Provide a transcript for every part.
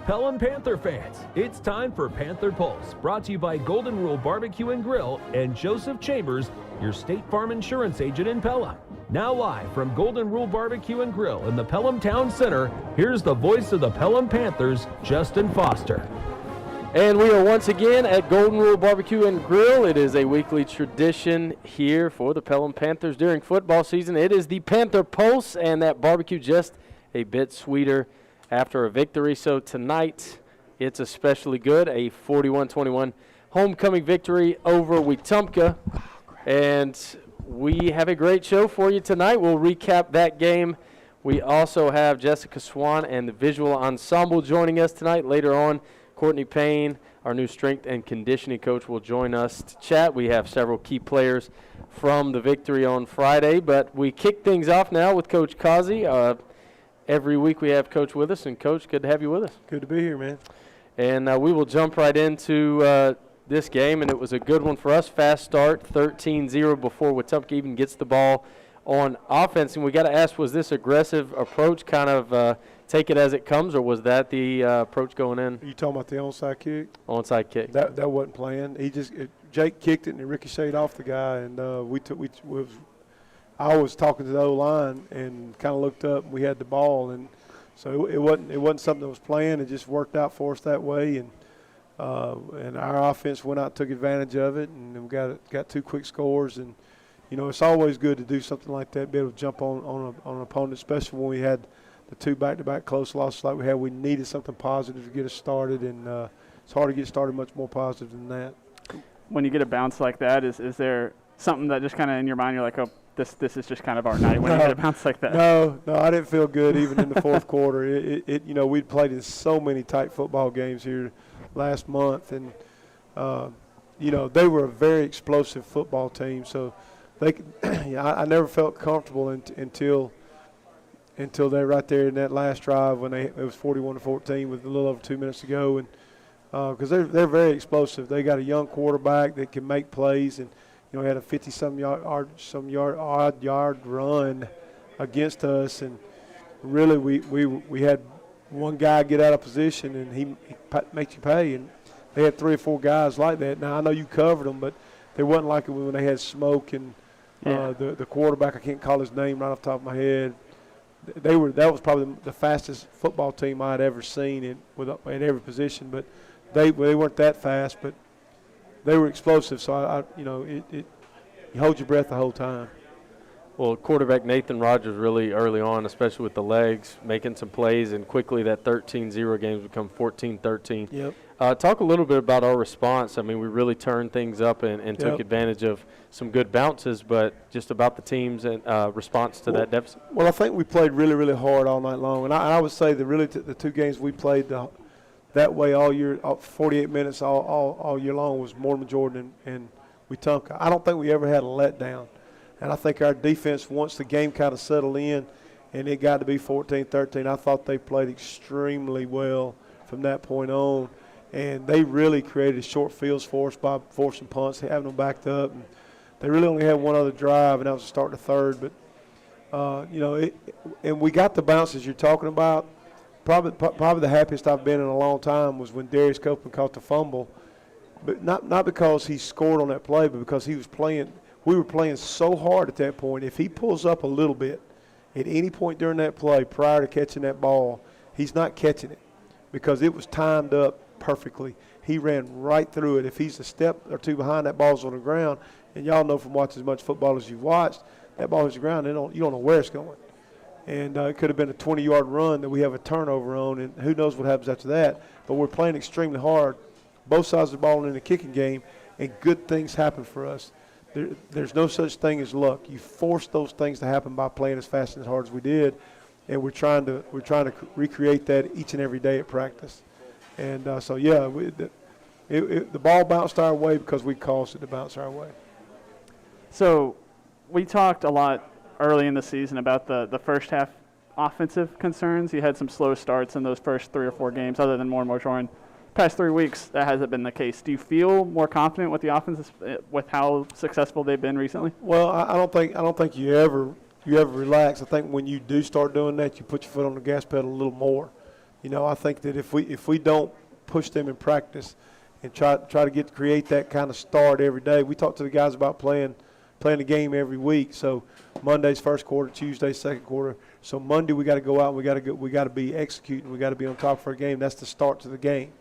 Pelham Panther fans, it's time for Panther Pulse, brought to you by Golden Rule Barbecue and Grill and Joseph Chambers, your State Farm insurance agent in Pelham. Now live from Golden Rule Barbecue and Grill in the Pelham Town Center, here's the voice of the Pelham Panthers, Justin Foster. And we are once again at Golden Rule Barbecue and Grill. It is a weekly tradition here for the Pelham Panthers during football season. It is the Panther Pulse, and that barbecue just a bit sweeter after a victory. So tonight, it's especially good, a 41-21 homecoming victory over Wetumpka. And we have a great show for you tonight. We'll recap that game. We also have Jessica Swann and the visual ensemble joining us tonight. Later on, Courtney Payne, our new strength and conditioning coach, will join us to chat. We have several key players from the victory on Friday, but we kick things off now with Coach Causey. Every week we have Coach with us, and Coach, good to have you with us. Good to be here, man. And we will jump right into this game, and it was a good one for us. Fast start, 13-0 before Wetumpka even gets the ball on offense. And we got to ask, was this aggressive approach kind of take it as it comes, or was that the approach going in? Are you talking about the onside kick? Onside kick. That wasn't planned. Jake kicked it and it ricocheted off the guy, and I was talking to the O-line and kind of looked up. And we had the ball, and so it wasn't something that was planned. It just worked out for us that way, and our offense went out and took advantage of it, and we got two quick scores. And you know, it's always good to do something like that, be able to jump on an opponent, especially when we had the two back-to-back close losses like we had. We needed something positive to get us started, and it's hard to get started much more positive than that. When you get a bounce like that, is there something that just kind of in your mind you're like, oh, this is just kind of our night when you get a bounce like that? No, I didn't feel good even in the fourth quarter. You know, we'd played in so many tight football games here last month, and you know, they were a very explosive football team. So I never felt comfortable until they're right there in that last drive when it was 41-14 with a little over 2 minutes to go, and because they're very explosive. They got a young quarterback that can make plays, and you know, had a 50-some yard run against us, and really we had one guy get out of position, and he makes you pay. And they had 3 or 4 guys like that. Now I know you covered them, but they wasn't like it when they had Smoke and the quarterback. I can't call his name right off the top of my head. That was probably the fastest football team I had ever seen at every position, but they weren't that fast, but they were explosive. So you hold your breath the whole time. Well, quarterback Nathan Rogers really early on, especially with the legs, making some plays, and quickly that 13-0 game's become 14-13. Yep. Talk a little bit about our response. I mean, we really turned things up and took advantage of some good bounces, but just about the team's response to that deficit. Well, I think we played really, really hard all night long, and I would say the 2 games we played that way all year, 48 minutes all year long, was Mortimer Jordan and Wetumpka. I don't think we ever had a letdown. And I think our defense, once the game kind of settled in and it got to be 14-13, I thought they played extremely well from that point on. And they really created short fields for us by forcing punts, having them backed up. And they really only had one other drive, and that was to start the third. But, you know, and we got the bounces you're talking about. Probably the happiest I've been in a long time was when Darius Copeland caught the fumble. But not because he scored on that play, but because he was playing – we were playing so hard at that point. If he pulls up a little bit at any point during that play prior to catching that ball, he's not catching it because it was timed up perfectly. He ran right through it. If he's a step or two behind, that ball's on the ground. And y'all know from watching as much football as you've watched, that ball hits the ground, you don't know where it's going. And it could have been a 20-yard run that we have a turnover on, and who knows what happens after that. But we're playing extremely hard, both sides of the ball in the kicking game, and good things happen for us. There's no such thing as luck. You force those things to happen by playing as fast and as hard as we did, and we're trying to recreate that each and every day at practice. And the ball bounced our way because we caused it to bounce our way. So we talked a lot early in the season about the first half offensive concerns. You had some slow starts in those first 3 or 4 games, other than Mortimer Jordan. Past 3 weeks, that hasn't been the case. Do you feel more confident with the offense with how successful they've been recently? Well, I don't think you ever relax. I think when you do start doing that, you put your foot on the gas pedal a little more. I think that if we don't push them in practice and try to create that kind of start every day. We talk to the guys about playing the game every week. So Monday's first quarter, Tuesday's second quarter. So Monday we got to go out. We got to be executing. We got to be on top of our game. That's the start to the game.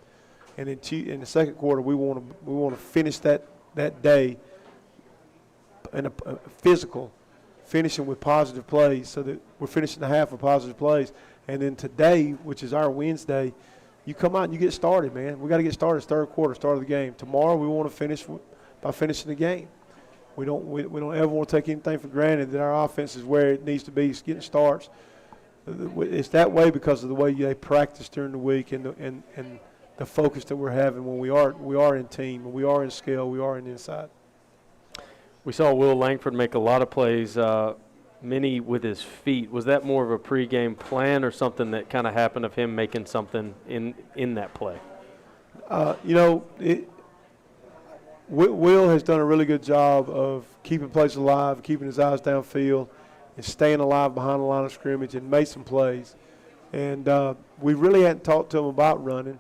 And in the second quarter, we want to finish that day in a physical, finishing with positive plays, so that we're finishing the half with positive plays. And then today, which is our Wednesday, you come out and you get started, man. We got to get started third quarter, start of the game. Tomorrow we want to finish by finishing the game. We don't ever want to take anything for granted that our offense is where it needs to be. It's getting starts. It's that way because of the way they practice during the week and the focus that we're having when we are in team, and we are in skill, we are in inside. We saw Will Langford make a lot of plays, many with his feet. Was that more of a pregame plan or something that kind of happened of him making something in that play? Will has done a really good job of keeping plays alive, keeping his eyes downfield, and staying alive behind the line of scrimmage, and made some plays. And we really hadn't talked to him about running.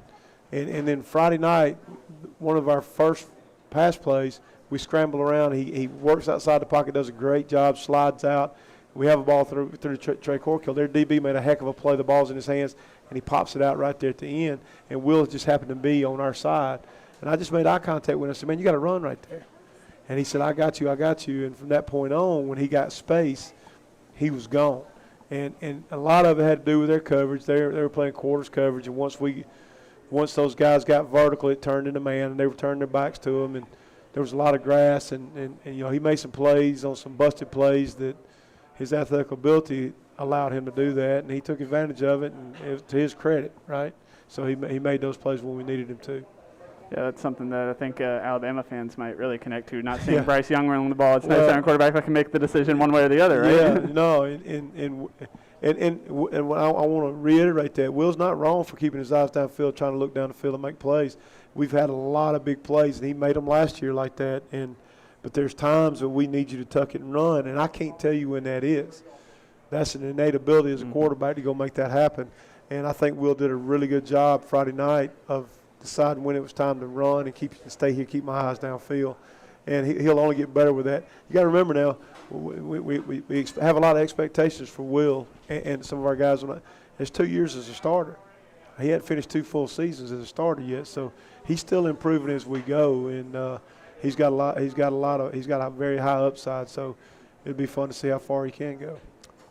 And then Friday night, one of our first pass plays, we scramble around. He works outside the pocket, does a great job, slides out. We have a ball through Trey Corkill. Their DB made a heck of a play. The ball's in his hands, and he pops it out right there at the end. And Will just happened to be on our side. And I just made eye contact with him. I said, man, you got to run right there. And he said, I got you. And from that point on, when he got space, he was gone. And a lot of it had to do with their coverage. They were playing quarters coverage, and once those guys got vertical, it turned into man, and they were turning their backs to him. And there was a lot of grass, and he made some plays on some busted plays that his athletic ability allowed him to do that, and he took advantage of it, and it was to his credit, right? So he made those plays when we needed him to. Yeah, that's something that I think Alabama fans might really connect to. Not seeing Bryce Young running the ball. It's nice to have a quarterback that can make the decision one way or the other, right? Yeah, no, and I want to reiterate that. Will's not wrong for keeping his eyes downfield, trying to look down the field and make plays. We've had a lot of big plays, and he made them last year like that. But there's times that we need you to tuck it and run, and I can't tell you when that is. That's an innate ability as a quarterback to go make that happen. And I think Will did a really good job Friday night of deciding when it was time to run and stay here, keep my eyes downfield. And he'll only get better with that. You got to remember now, we have a lot of expectations for Will and some of our guys. There's 2 years as a starter. He hadn't finished 2 full seasons as a starter yet, so he's still improving as we go. And he's got a very high upside. So it'll be fun to see how far he can go.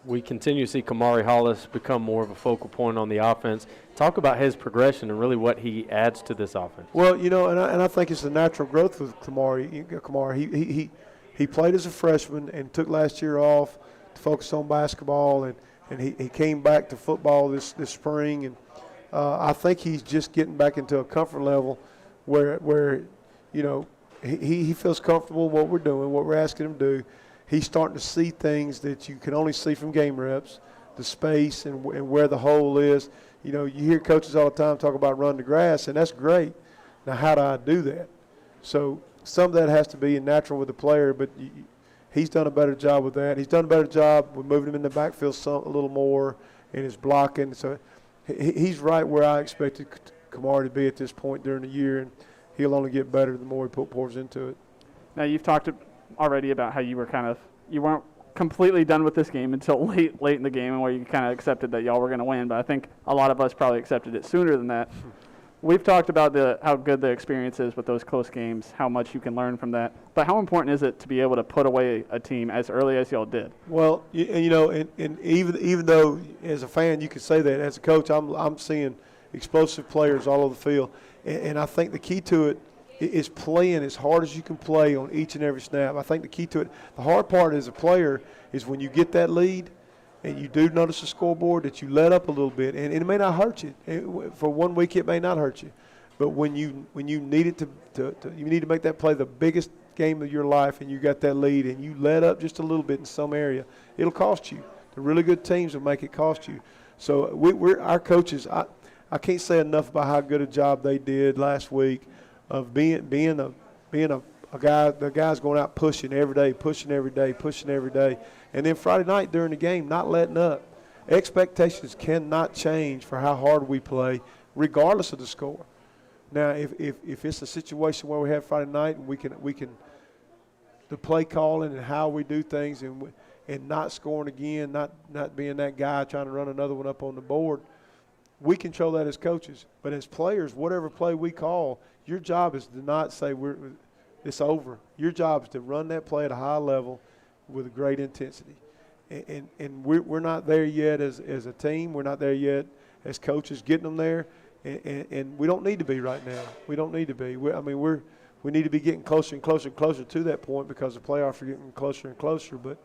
We continue to see Kamari Hollis become more of a focal point on the offense. Talk about his progression and really what he adds to this offense. Well, and I think it's the natural growth with Kamari. He played as a freshman and took last year off to focus on basketball, and he came back to football this spring. And I think he's just getting back into a comfort level where he feels comfortable what we're doing, what we're asking him to do. He's starting to see things that you can only see from game reps, the space and where the hole is. You hear coaches all the time talk about run the grass, and that's great. Now, how do I do that? So some of that has to be natural with the player, but he's done a better job with that. He's done a better job with moving him in the backfield a little more and his blocking. So he's right where I expected Kamari to be at this point during the year, and he'll only get better the more he pours into it. Now, you've talked already about how you weren't completely done with this game until late in the game, and where you kind of accepted that y'all were going to win. But I think a lot of us probably accepted it sooner than that. We've talked about how good the experience is with those close games, how much you can learn from that. But how important is it to be able to put away a team as early as y'all did? Well, and even though as a fan you could say that, as a coach I'm seeing explosive players all over the field, and I think the key to it is playing as hard as you can play on each and every snap. I think the key to it, the hard part as a player is when you get that lead and you do notice the scoreboard that you let up a little bit, and it may not hurt you. For 1 week it may not hurt you. But when you need it you need to make that play the biggest game of your life and you got that lead and you let up just a little bit in some area, it'll cost you. The really good teams will make it cost you. So our coaches, I can't say enough about how good a job they did last week of being a guy, the guys going out pushing every day, and then Friday night during the game not letting up. expectations cannot change for how hard we play, regardless of the score. Now, if it's a situation where we have Friday night and we can the play calling and how we do things and not scoring again, not being that guy trying to run another one up on the board, we control that as coaches. But as players, whatever play we call, your job is to not say it's over. Your job is to run that play at a high level with a great intensity. And we're not there yet as a team. We're not there yet as coaches getting them there. And we don't need to be right now. We don't need to be. We need to be getting closer and closer and closer to that point because the playoffs are getting closer and closer. But,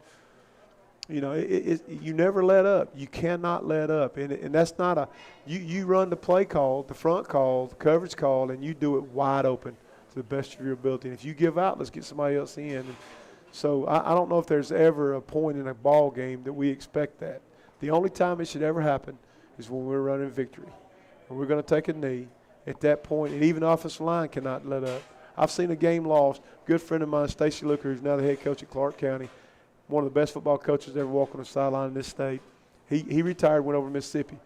you know, you never let up. You cannot let up. And that's not you run the play call, the front call, the coverage call, and you do it wide open to the best of your ability. And if you give out, let's get somebody else in. And so I don't know if there's ever a point in a ball game that we expect that. The only time it should ever happen is when we're running victory. And we're going to take a knee at that point, and even the offensive line cannot let up. I've seen a game lost. Good friend of mine, Stacy Looker, who's now the head coach at Clark County, one of the best football coaches to ever walk on the sideline in this state. He retired, went over to Mississippi.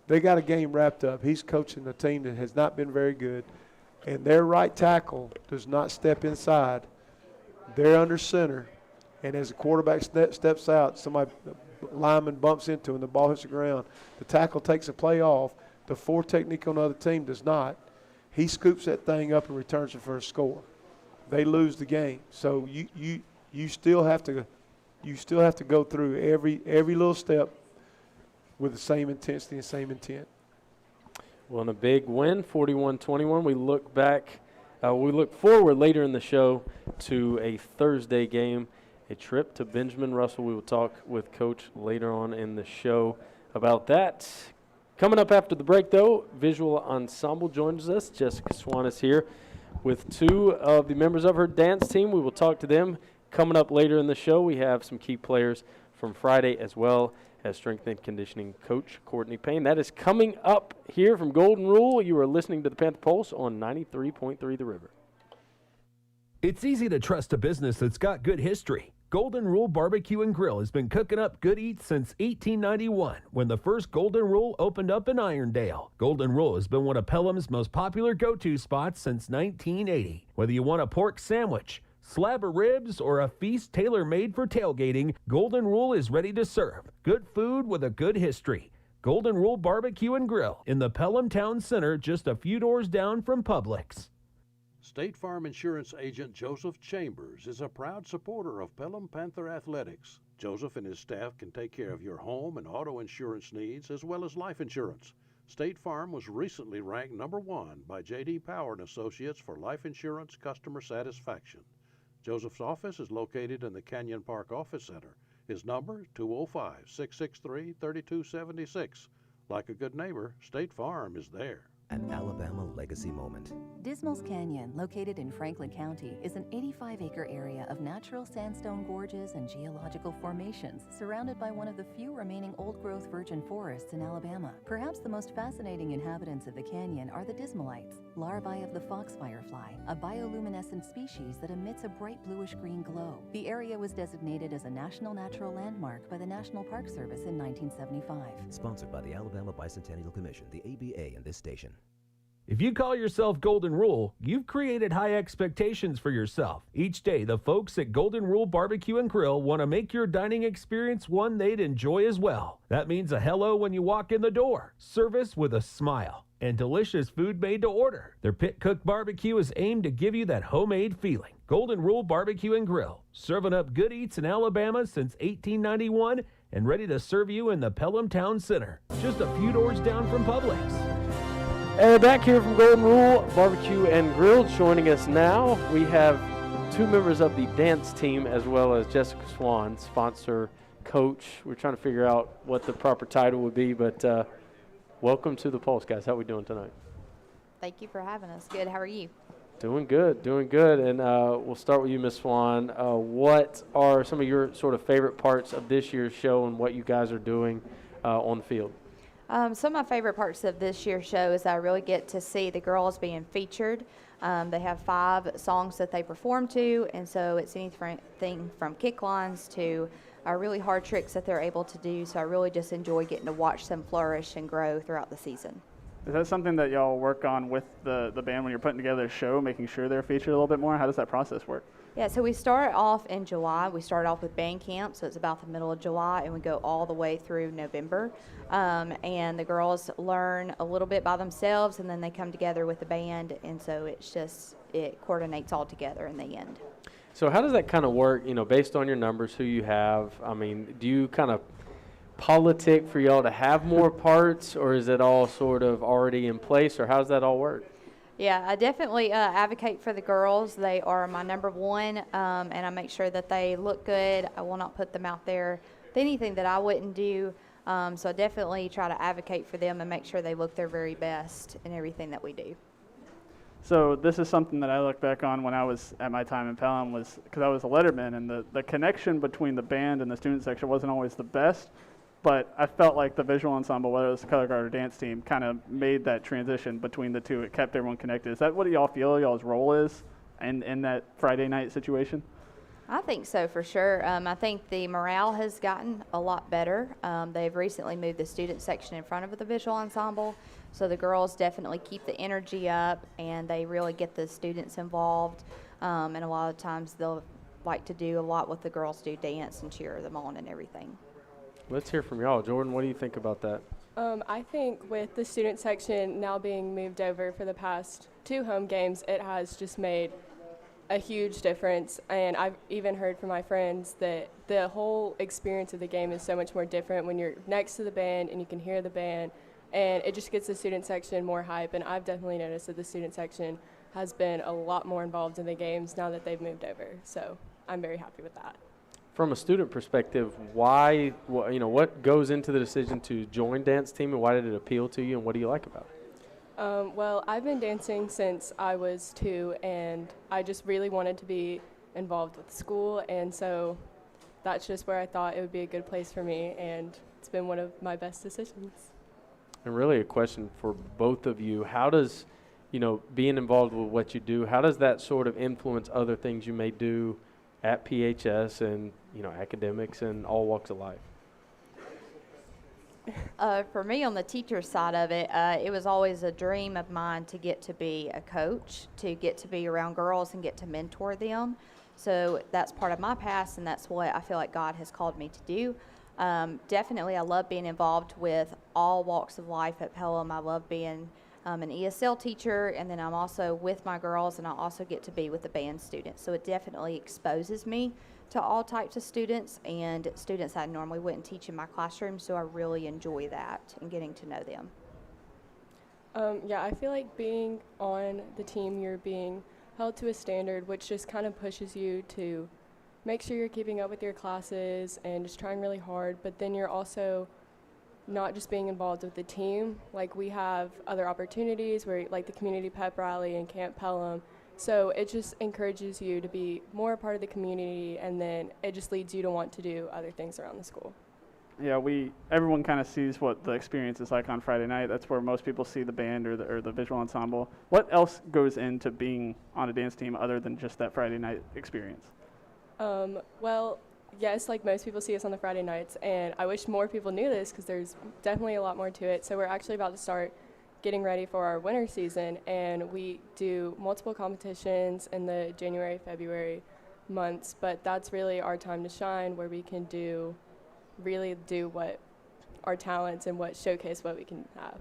They got a game wrapped up. He's coaching a team that has not been very good, and their right tackle does not step inside. They're under center, and as the quarterback steps out, lineman bumps into him, the ball hits the ground. The tackle takes a play off. The 4 technique on the other team does not. He scoops that thing up and returns it for a score. They lose the game. So you still have to go through every little step with the same intensity and same intent. Well, in a big win, 41-21, we look forward later in the show to a Thursday game, a trip to Benjamin Russell. We will talk with Coach later on in the show about that. Coming up after the break, though, Visual Ensemble joins us. Jessica Swann is here with 2 of the members of her dance team. We will talk to them coming up later in the show. We have some key players from Friday as well as strength and conditioning coach Courtney Payne. That is coming up here from Golden Rule. You are listening to the Panther Pulse on 93.3 The River. It's easy to trust a business that's got good history. Golden Rule Barbecue and Grill has been cooking up good eats since 1891, when the first Golden Rule opened up in Irondale. Golden Rule has been one of Pelham's most popular go-to spots since 1980. Whether you want a pork sandwich, slab of ribs, or a feast tailor-made for tailgating, Golden Rule is ready to serve. Good food with a good history. Golden Rule Barbecue and Grill in the Pelham Town Center, just a few doors down from Publix. State Farm Insurance Agent Joseph Chambers is a proud supporter of Pelham Panther Athletics. Joseph and his staff can take care of your home and auto insurance needs as well as life insurance. State Farm was recently ranked #1 by J.D. Power & Associates for life insurance customer satisfaction. Joseph's office is located in the Canyon Park Office Center. His number, 205-663-3276. Like a good neighbor, State Farm is there. An Alabama legacy moment. Dismal's Canyon, located in Franklin County, is an 85-acre area of natural sandstone gorges and geological formations, surrounded by one of the few remaining old-growth virgin forests in Alabama. Perhaps the most fascinating inhabitants of the canyon are the Dismalites, larvae of the fox firefly, a bioluminescent species that emits a bright bluish-green glow. The area was designated as a National Natural Landmark by the National Park Service in 1975. Sponsored by the Alabama Bicentennial Commission, the ABA, and this station. If you call yourself Golden Rule, you've created high expectations for yourself. Each day, the folks at Golden Rule Barbecue and Grill want to make your dining experience one they'd enjoy as well. That means a hello when you walk in the door, service with a smile, and delicious food made to order. Their pit-cooked barbecue is aimed to give you that homemade feeling. Golden Rule Barbecue and Grill, serving up good eats in Alabama since 1891 and ready to serve you in the Pelham Town Center, just a few doors down from Publix. And we're back here from Golden Rule Barbecue and Grill. Joining us now, we have 2 members of the dance team as well as Jessica Swann, sponsor coach. We're trying to figure out what the proper title would be, but welcome to the Pulse, guys. How are we doing tonight? Thank you for having us. Good. How are you? Doing good, doing good. And we'll start with you, Ms. Swann. What are some of your sort of favorite parts of this year's show and what you guys are doing on the field? Some of my favorite parts of this year's show is I really get to see the girls being featured. They have 5 songs that they perform to, and so it's anything from kick lines to really hard tricks that they're able to do. So I really just enjoy getting to watch them flourish and grow throughout the season. Is that something that y'all work on with the band when you're putting together a show, making sure they're featured a little bit more? How does that process work? Yeah, so we start off in July. We start off with band camp, so it's about the middle of July, and we go all the way through November. And the girls learn a little bit by themselves, and then they come together with the band, and so it coordinates all together in the end. So how does that kind of work, based on your numbers, who you have? I mean, do you kind of politic for y'all to have more parts, or is it all sort of already in place, or how does that all work? Yeah, I definitely advocate for the girls. They are my number one, and I make sure that they look good. I will not put them out there with anything that I wouldn't do. So I definitely try to advocate for them and make sure they look their very best in everything that we do. So this is something that I look back on when I was at my time in Pelham, was because I was a letterman, and the connection between the band and the student section wasn't always the best, but I felt like the visual ensemble, whether it was the color guard or dance team, kind of made that transition between the two. It kept everyone connected. Is that what y'all feel y'all's role is in that Friday night situation? I think so, for sure. I think the morale has gotten a lot better. They've recently moved the student section in front of the visual ensemble, so the girls definitely keep the energy up, and they really get the students involved. And a lot of times they'll like to do a lot what the girls do, dance and cheer them on and everything. Let's hear from y'all. Jordan, what do you think about that? I think with the student section now being moved over for the past 2 home games, it has just made a huge difference. And I've even heard from my friends that the whole experience of the game is so much more different when you're next to the band and you can hear the band, and it just gets the student section more hype. And I've definitely noticed that the student section has been a lot more involved in the games now that they've moved over. So I'm very happy with that. From a student perspective, why, what goes into the decision to join dance team, and why did it appeal to you, and what do you like about it? Well, I've been dancing since I was 2, and I just really wanted to be involved with school, and so that's just where I thought it would be a good place for me, and it's been one of my best decisions. And really a question for both of you. How does, being involved with what you do, how does that sort of influence other things you may do at PHS and, academics and all walks of life? For me, on the teacher side of it, it was always a dream of mine to get to be a coach, to get to be around girls and get to mentor them. So that's part of my past, and that's what I feel like God has called me to do. Definitely, I love being involved with all walks of life at Pelham. I love being an ESL teacher, and then I'm also with my girls, and I also get to be with the band students. So it definitely exposes me to all types of students, and students I normally wouldn't teach in my classroom, so I really enjoy that and getting to know them. Yeah, I feel like being on the team, you're being held to a standard, which just kind of pushes you to make sure you're keeping up with your classes and just trying really hard, but then you're also not just being involved with the team. Like, we have other opportunities where, like, the community pep rally and Camp Pelham. So it just encourages you to be more a part of the community, and then it just leads you to want to do other things around the school. Yeah, everyone kind of sees what the experience is like on Friday night. That's where most people see the band or the visual ensemble. What else goes into being on a dance team other than just that Friday night experience? Well, yes, like most people see us on the Friday nights, and I wish more people knew this because there's definitely a lot more to it. So we're actually about to start getting ready for our winter season, and we do multiple competitions in the January, February months, but that's really our time to shine, where we can really do what our talents and showcase what we can have.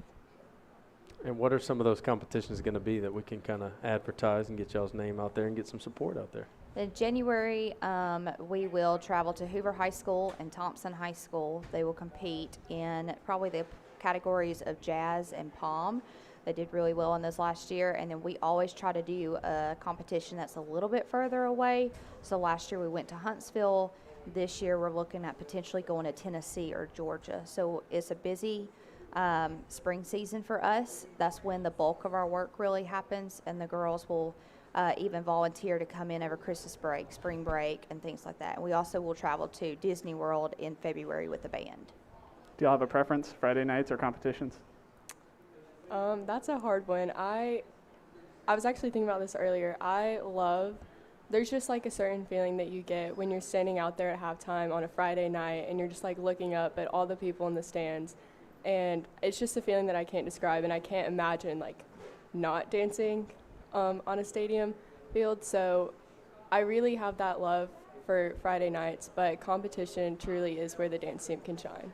And what are some of those competitions going to be that we can kind of advertise and get y'all's name out there and get some support out there? In January, we will travel to Hoover High School and Thompson High School. They will compete in probably the categories of jazz and pom. They did really well in this last year, and then we always try to do a competition that's a little bit further away. So last year we went to Huntsville. This year we're looking at potentially going to Tennessee or Georgia. So it's a busy spring season for us. That's when the bulk of our work really happens, and the girls will even volunteer to come in over Christmas break, spring break, and things like that. And we also will travel to Disney World in February with the band. Do y'all have a preference, Friday nights or competitions? That's a hard one. I was actually thinking about this earlier. I love there's just like a certain feeling that you get when you're standing out there at halftime on a Friday night and you're just like looking up at all the people in the stands. And it's just a feeling that I can't describe, and I can't imagine like not dancing on a stadium field. So I really have that love for Friday nights, but competition truly is where the dance team can shine.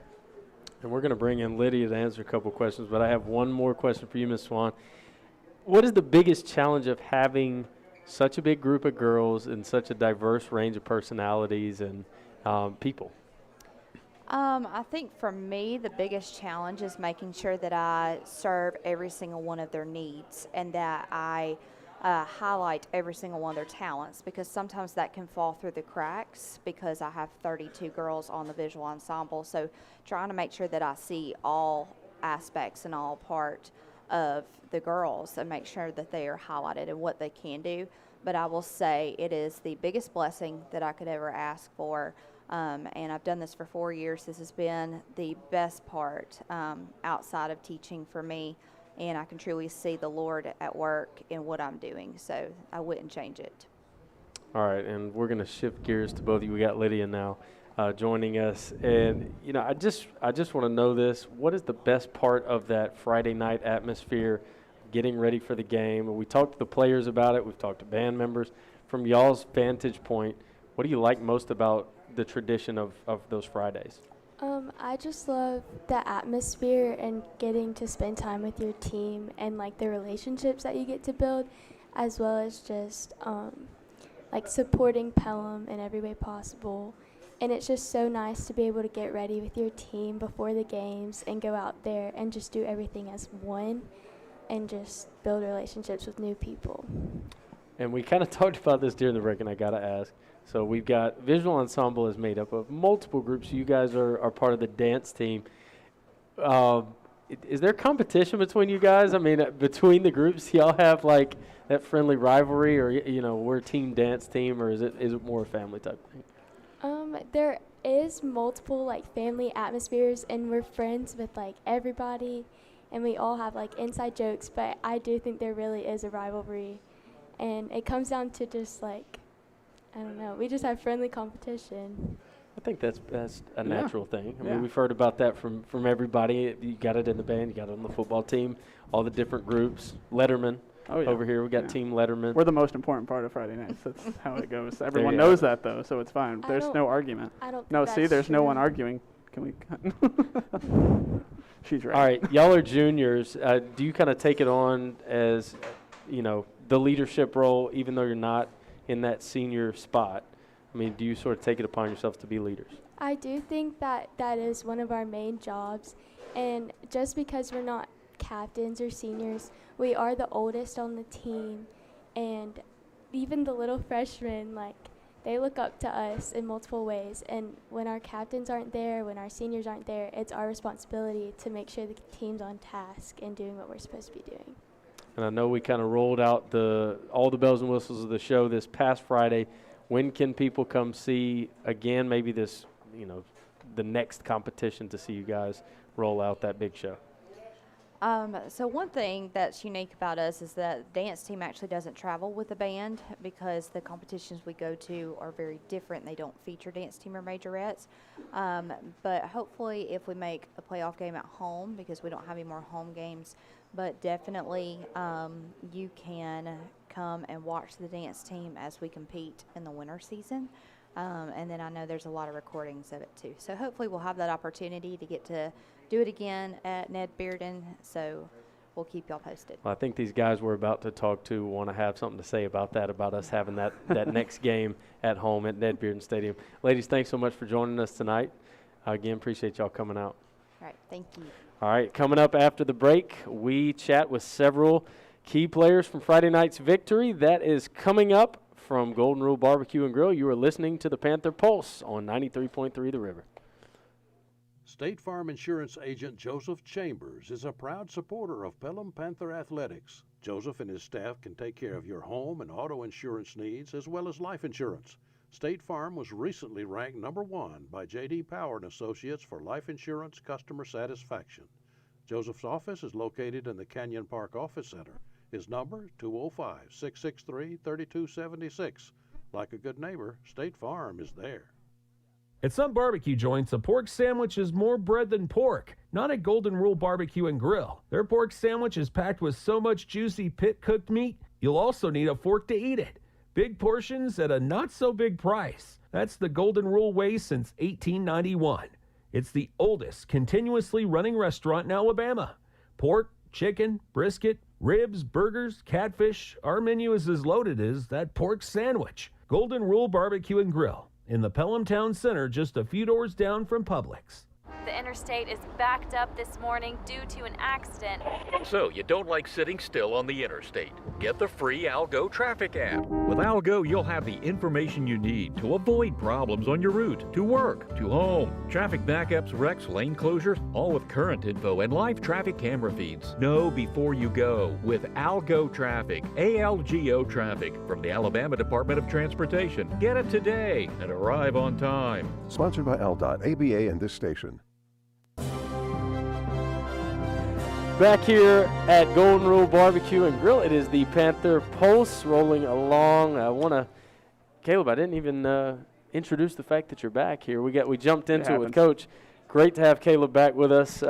And we're going to bring in Lydia to answer a couple questions, but I have one more question for you, Ms. Swann. What is the biggest challenge of having such a big group of girls and such a diverse range of personalities and people? I think for me, the biggest challenge is making sure that I serve every single one of their needs and that I highlight every single one of their talents, because sometimes that can fall through the cracks because I have 32 girls on the visual ensemble. So trying to make sure that I see all aspects and all part of the girls and make sure that they are highlighted and what they can do. But I will say it is the biggest blessing that I could ever ask for. And I've done this for 4 years. This has been the best part outside of teaching for me, and I can truly see the Lord at work in what I'm doing, so I wouldn't change it. All right, and we're going to shift gears to both of you. We got Lydia now joining us, and I just want to know this: what is the best part of that Friday night atmosphere, getting ready for the game? And we talked to the players about it. We've talked to band members. From y'all's vantage point, what do you like most about the tradition of those Fridays? I just love the atmosphere and getting to spend time with your team and like the relationships that you get to build, as well as just like supporting Pelham in every way possible. And it's just so nice to be able to get ready with your team before the games and go out there and just do everything as one and just build relationships with new people. And we kind of talked about this during the break, and I got to ask. So we've got visual ensemble is made up of multiple groups. You guys are part of the dance team. Is there competition between you guys? I mean, between the groups, y'all have like that friendly rivalry, or we're a team dance team, or is it more a family type thing? There is multiple like family atmospheres, and we're friends with like everybody, and we all have like inside jokes. But I do think there really is a rivalry, and it comes down to just like, I don't know, we just have friendly competition. I think that's a natural thing. I mean, we've heard about that from everybody. You got it in the band, you got it on the football team, all the different groups. Letterman over here, we got Team Letterman. We're the most important part of Friday nights. That's how it goes. Everyone knows that, though, so it's fine. There's no argument. I don't think no, that's see, there's true. no one arguing. Can we cut? She's right. All right, y'all are juniors. Do you kind of take it on as, the leadership role, even though you're not in that senior spot? I mean, do you sort of take it upon yourself to be leaders? I do think that is one of our main jobs, and just because we're not captains or seniors, we are the oldest on the team, and even the little freshmen, like, they look up to us in multiple ways, and when our captains aren't there, when our seniors aren't there, it's our responsibility to make sure the team's on task and doing what we're supposed to be doing. And I know we kind of rolled out all the bells and whistles of the show this past Friday. When can people come see again, maybe this, the next competition to see you guys roll out that big show? So one thing that's unique about us is that the dance team actually doesn't travel with the band because the competitions we go to are very different. They don't feature dance team or majorettes. But hopefully if we make a playoff game at home, because we don't have any more home games, but definitely you can come and watch the dance team as we compete in the winter season. And then I know there's a lot of recordings of it too. So hopefully we'll have that opportunity to get to do it again at Ned Bearden. So we'll keep y'all posted. Well, I think these guys we're about to talk to want to have something to say about that, about us having that next game at home at Ned Bearden Stadium. Ladies, thanks so much for joining us tonight. Again, appreciate y'all coming out. All right, thank you. All right, coming up after the break, we chat with several key players from Friday night's victory. That is coming up from Golden Rule Barbecue and Grill. You are listening to the Panther Pulse on 93.3 The River. State Farm Insurance Agent Joseph Chambers is a proud supporter of Pelham Panther Athletics. Joseph and his staff can take care of your home and auto insurance needs as well as life insurance. State Farm was recently ranked #1 by J.D. Power & Associates for life insurance customer satisfaction. Joseph's office is located in the Canyon Park Office Center. His number, 205-663-3276. Like a good neighbor, State Farm is there. At some barbecue joints, a pork sandwich is more bread than pork. Not at Golden Rule Barbecue and Grill. Their pork sandwich is packed with so much juicy pit-cooked meat, you'll also need a fork to eat it. Big portions at a not-so-big price. That's the Golden Rule way since 1891. It's the oldest continuously running restaurant in Alabama. Pork, chicken, brisket, ribs, burgers, catfish. Our menu is as loaded as that pork sandwich. Golden Rule Barbecue and Grill in the Pelham Town Center, just a few doors down from Publix. The interstate is backed up this morning due to an accident. So you don't like sitting still on the interstate? Get the free Algo traffic app. With Algo, you'll have the information you need to avoid problems on your route, to work, to home. Traffic backups, wrecks, lane closures, all with current info and live traffic camera feeds. Know before you go with Algo Traffic, ALGO Traffic from the Alabama Department of Transportation. Get it today and arrive on time. Sponsored by LDOT, ABA, and this station. Back here at Golden Rule Barbecue and Grill, it is the Panther Pulse rolling along. Caleb, I didn't even introduce the fact that you're back here. We jumped into it with Coach. Great to have Caleb back with us.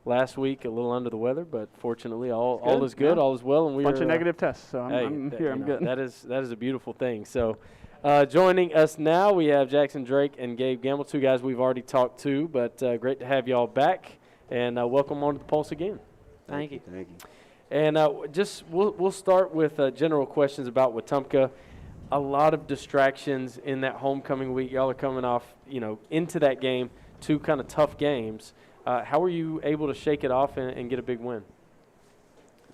Last week, a little under the weather, but fortunately, all is good, all is well, and we bunch of negative tests, so I'm here. I'm good. That is a beautiful thing. So, joining us now, we have Jackson Drake and Gabe Gamble, two guys we've already talked to, but great to have y'all back. And welcome on to the Pulse again. Thank you. And we'll start with general questions about Wetumpka. A lot of distractions in that homecoming week. Y'all are coming off, into that game, two kind of tough games. How were you able to shake it off and get a big win?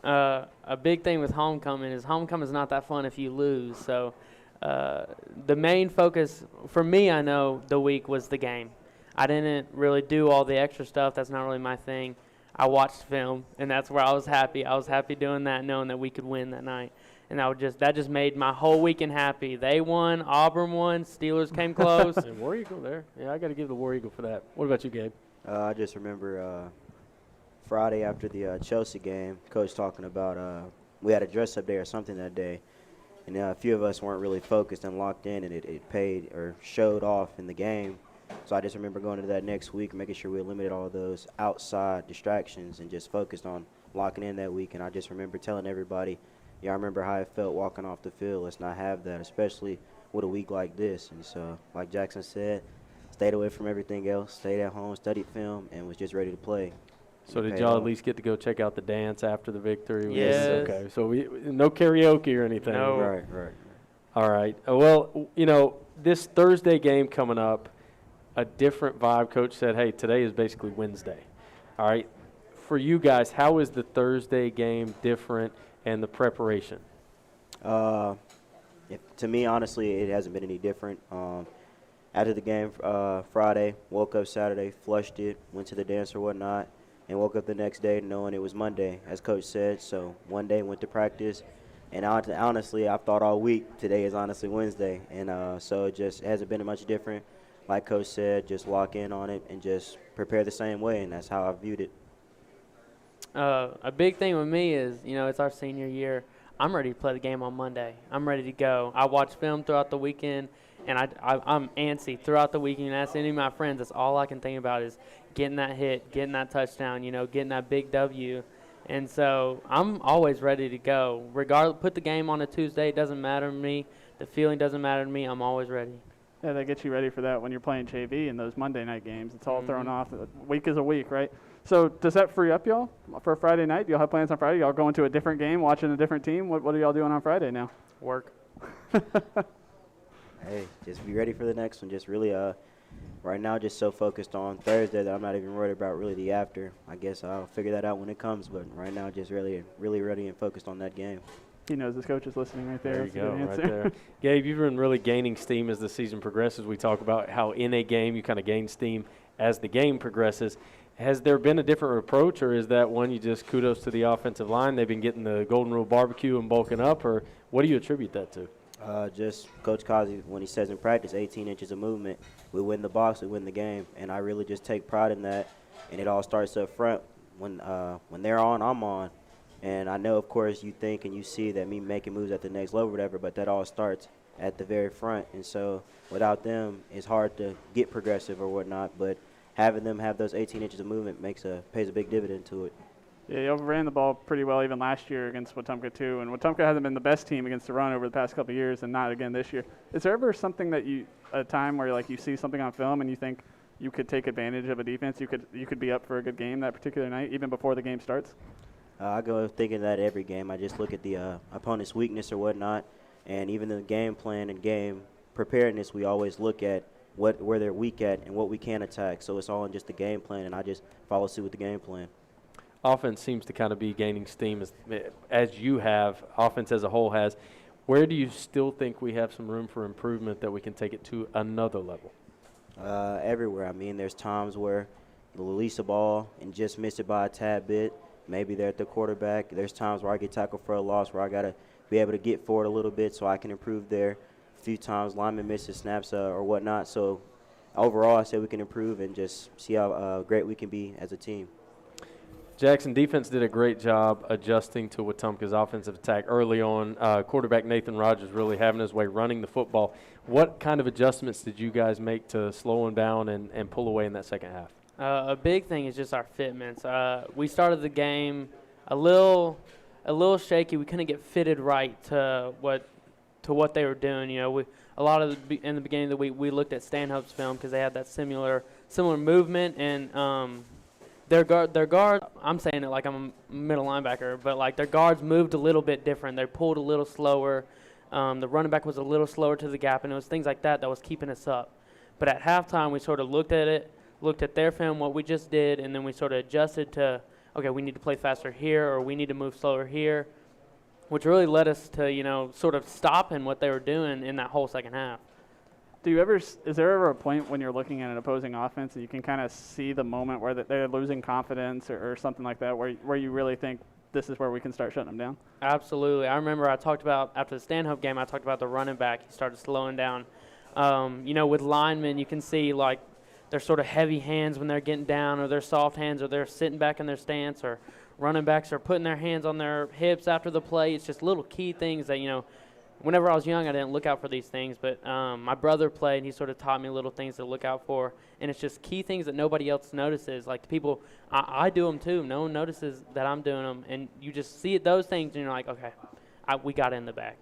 A big thing with homecoming is not that fun if you lose. So the main focus for me, I know, the week was the game. I didn't really do all the extra stuff. That's not really my thing. I watched film, and that's where I was happy. I was happy doing that, knowing that we could win that night. And that just made my whole weekend happy. They won, Auburn won, Steelers came close. And War Eagle there. Yeah, I got to give the War Eagle for that. What about you, Gabe? I just remember Friday after the Chelsea game, Coach talking about we had a dress-up day or something that day, and a few of us weren't really focused and locked in, and it paid or showed off in the game. So I just remember going into that next week, making sure we eliminated all of those outside distractions and just focused on locking in that week. And I just remember telling everybody, I remember how I felt walking off the field. Let's not have that, especially with a week like this. And so, like Jackson said, stayed away from everything else, stayed at home, studied film, and was just ready to play. So did y'all at least get to go check out the dance after the victory? Yes. Okay. So no karaoke or anything? No. Right. All right. Well, this Thursday game coming up, a different vibe. Coach said, hey, today is basically Wednesday. All right. For you guys, how is the Thursday game different and the preparation? To me, honestly, it hasn't been any different. After the game Friday, woke up Saturday, flushed it, went to the dance or whatnot, and woke up the next day knowing it was Monday, as Coach said. So one day went to practice, and honestly, I've thought all week today is honestly Wednesday. And so it just hasn't been much different. Like Coach said, just lock in on it and just prepare the same way, and that's how I viewed it. A big thing with me is, it's our senior year. I'm ready to play the game on Monday. I'm ready to go. I watch film throughout the weekend, and I'm antsy throughout the weekend. Ask any of my friends, that's all I can think about is getting that hit, getting that touchdown, getting that big W. And so I'm always ready to go. Regardless, put the game on a Tuesday, it doesn't matter to me. The feeling doesn't matter to me. I'm always ready. Yeah, that gets you ready for that when you're playing JV and those Monday night games. It's all thrown off. A week is a week, right? So does that free up y'all for Friday night? Do y'all have plans on Friday? Y'all going to a different game, watching a different team? What are y'all doing on Friday now? Work. Hey, just be ready for the next one. Just really, right now, just so focused on Thursday that I'm not even worried about really the after. I guess I'll figure that out when it comes. But right now, just really ready and focused on that game. He knows his coach is listening right there. There you go, right there. Gabe, you've been really gaining steam as the season progresses. We talk about how in a game you kind of gain steam as the game progresses. Has there been a different approach, or is that one you just kudos to the offensive line? They've been getting the Golden Rule barbecue and bulking up, or what do you attribute that to? Just Coach Causey, when he says in practice, 18 inches of movement, we win the box, we win the game. And I really just take pride in that. And it all starts up front. When they're on, I'm on. And I know, of course, you think and you see that me making moves at the next level or whatever, but that all starts at the very front. And so without them, it's hard to get progressive or whatnot. But having them have those 18 inches of movement pays a big dividend to it. Yeah, you ran the ball pretty well even last year against Wetumpka too, and Wetumpka hasn't been the best team against the run over the past couple of years, and not again this year. Is there ever something a time where like you see something on film and you think you could take advantage of a defense, you could be up for a good game that particular night, even before the game starts? I go thinking that every game. I just look at the opponent's weakness or whatnot, and even the game plan and game preparedness, we always look at where they're weak at and what we can attack. So it's all in just the game plan, and I just follow suit with the game plan. Offense seems to kind of be gaining steam as you have, offense as a whole has. Where do you still think we have some room for improvement that we can take it to another level? Everywhere. I mean, there's times where you release a ball and just miss it by a tad bit. Maybe they're at the quarterback. There's times where I get tackled for a loss where I got to be able to get forward a little bit so I can improve there. A few times lineman misses snaps or whatnot. So overall, I say we can improve and just see how great we can be as a team. Jackson, defense did a great job adjusting to Wetumpka's offensive attack early on. Quarterback Nathan Rogers really having his way running the football. What kind of adjustments did you guys make to slow him down and pull away in that second half? A big thing is just our fitments. We started the game a little shaky. We couldn't get fitted right to what they were doing. You know, in the beginning of the week we looked at Stanhope's film because they had that similar movement and. Their guard, I'm saying it like I'm a middle linebacker, but like their guards moved a little bit different. They pulled a little slower. The running back was a little slower to the gap, and it was things like that was keeping us up. But at halftime, we sort of looked at their film, what we just did, and then we sort of adjusted to, okay, we need to play faster here, or we need to move slower here, which really led us to, sort of stopping what they were doing in that whole second half. Is there ever a point when you're looking at an opposing offense and you can kind of see the moment where they're losing confidence or something like that, where you really think this is where we can start shutting them down? Absolutely. I remember I talked about, after the Stanhope game, I talked about the running back. He started slowing down. With linemen, you can see like their sort of heavy hands when they're getting down, or their soft hands, or they're sitting back in their stance, or running backs are putting their hands on their hips after the play. It's just little key things that, whenever I was young, I didn't look out for these things, but my brother played, and he sort of taught me little things to look out for, and it's just key things that nobody else notices. Like the people, I do them too. No one notices that I'm doing them, and you just see those things, and you're like, okay, we got it in the back.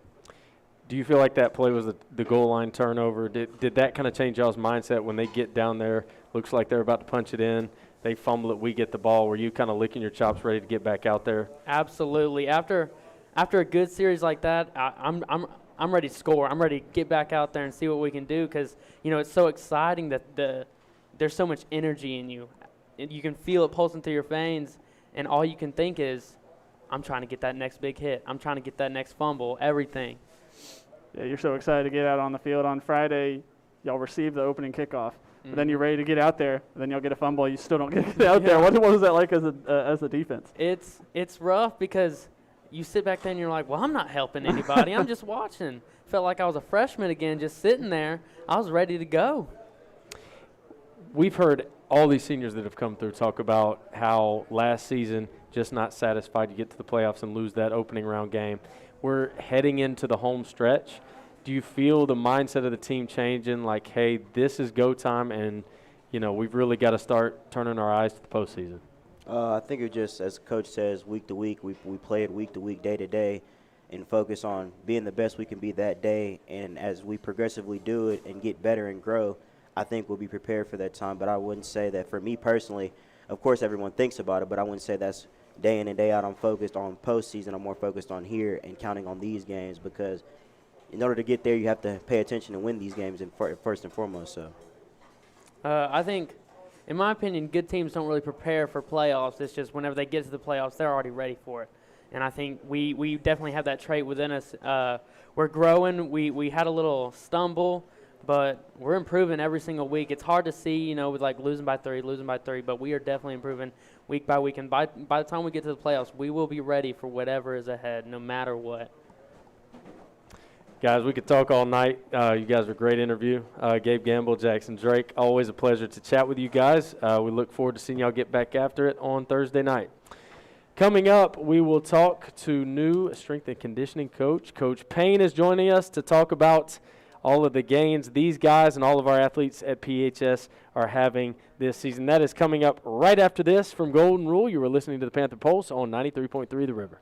Do you feel like that play was the goal line turnover? Did that kind of change y'all's mindset when they get down there, looks like they're about to punch it in, they fumble it, we get the ball? Were you kind of licking your chops ready to get back out there? Absolutely. After a good series like that, I'm ready to score. I'm ready to get back out there and see what we can do because, it's so exciting that there's so much energy in you. You can feel it pulsing through your veins, and all you can think is, I'm trying to get that next big hit. I'm trying to get that next fumble, everything. Yeah, you're so excited to get out on the field on Friday. Y'all receive the opening kickoff. But then you're ready to get out there, and then you'll get a fumble. You still don't get out there. What was that like as a defense? It's rough because you sit back there and you're like, well, I'm not helping anybody. I'm just watching. Felt like I was a freshman again, just sitting there. I was ready to go. We've heard all these seniors that have come through talk about how last season just not satisfied to get to the playoffs and lose that opening round game. We're heading into the home stretch. Do you feel the mindset of the team changing, like, hey, this is go time and, we've really got to start turning our eyes to the postseason? I think it just, as Coach says, week to week, we play it week to week, day to day, and focus on being the best we can be that day. And as we progressively do it and get better and grow, I think we'll be prepared for that time. But I wouldn't say that for me personally, of course everyone thinks about it, but I wouldn't say that's day in and day out. I'm focused on postseason. I'm more focused on here and counting on these games because in order to get there, you have to pay attention and win these games first and foremost. So, I think, in my opinion, good teams don't really prepare for playoffs. It's just whenever they get to the playoffs, they're already ready for it. And I think we definitely have that trait within us. We're growing. We had a little stumble, but we're improving every single week. It's hard to see, with like losing by three, but we are definitely improving week by week. And by the time we get to the playoffs, we will be ready for whatever is ahead, no matter what. Guys, we could talk all night. You guys were a great interview. Gabe Gamble, Jackson Drake, always a pleasure to chat with you guys. We look forward to seeing y'all get back after it on Thursday night. Coming up, we will talk to new strength and conditioning coach. Coach Payne is joining us to talk about all of the gains these guys and all of our athletes at PHS are having this season. That is coming up right after this from Golden Rule. You were listening to the Panther Pulse on 93.3 The River.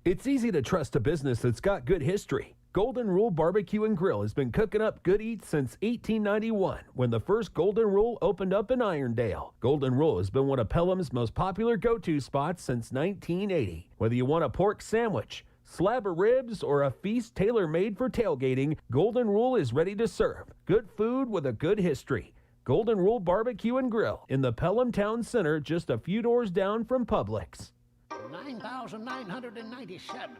It's easy to trust a business that's got good history. Golden Rule Barbecue and Grill has been cooking up good eats since 1891, when the first Golden Rule opened up in Irondale. Golden Rule has been one of Pelham's most popular go-to spots since 1980. Whether you want a pork sandwich, slab of ribs, or a feast tailor-made for tailgating, Golden Rule is ready to serve. Good food with a good history. Golden Rule Barbecue and Grill in the Pelham Town Center, just a few doors down from Publix. 9,997.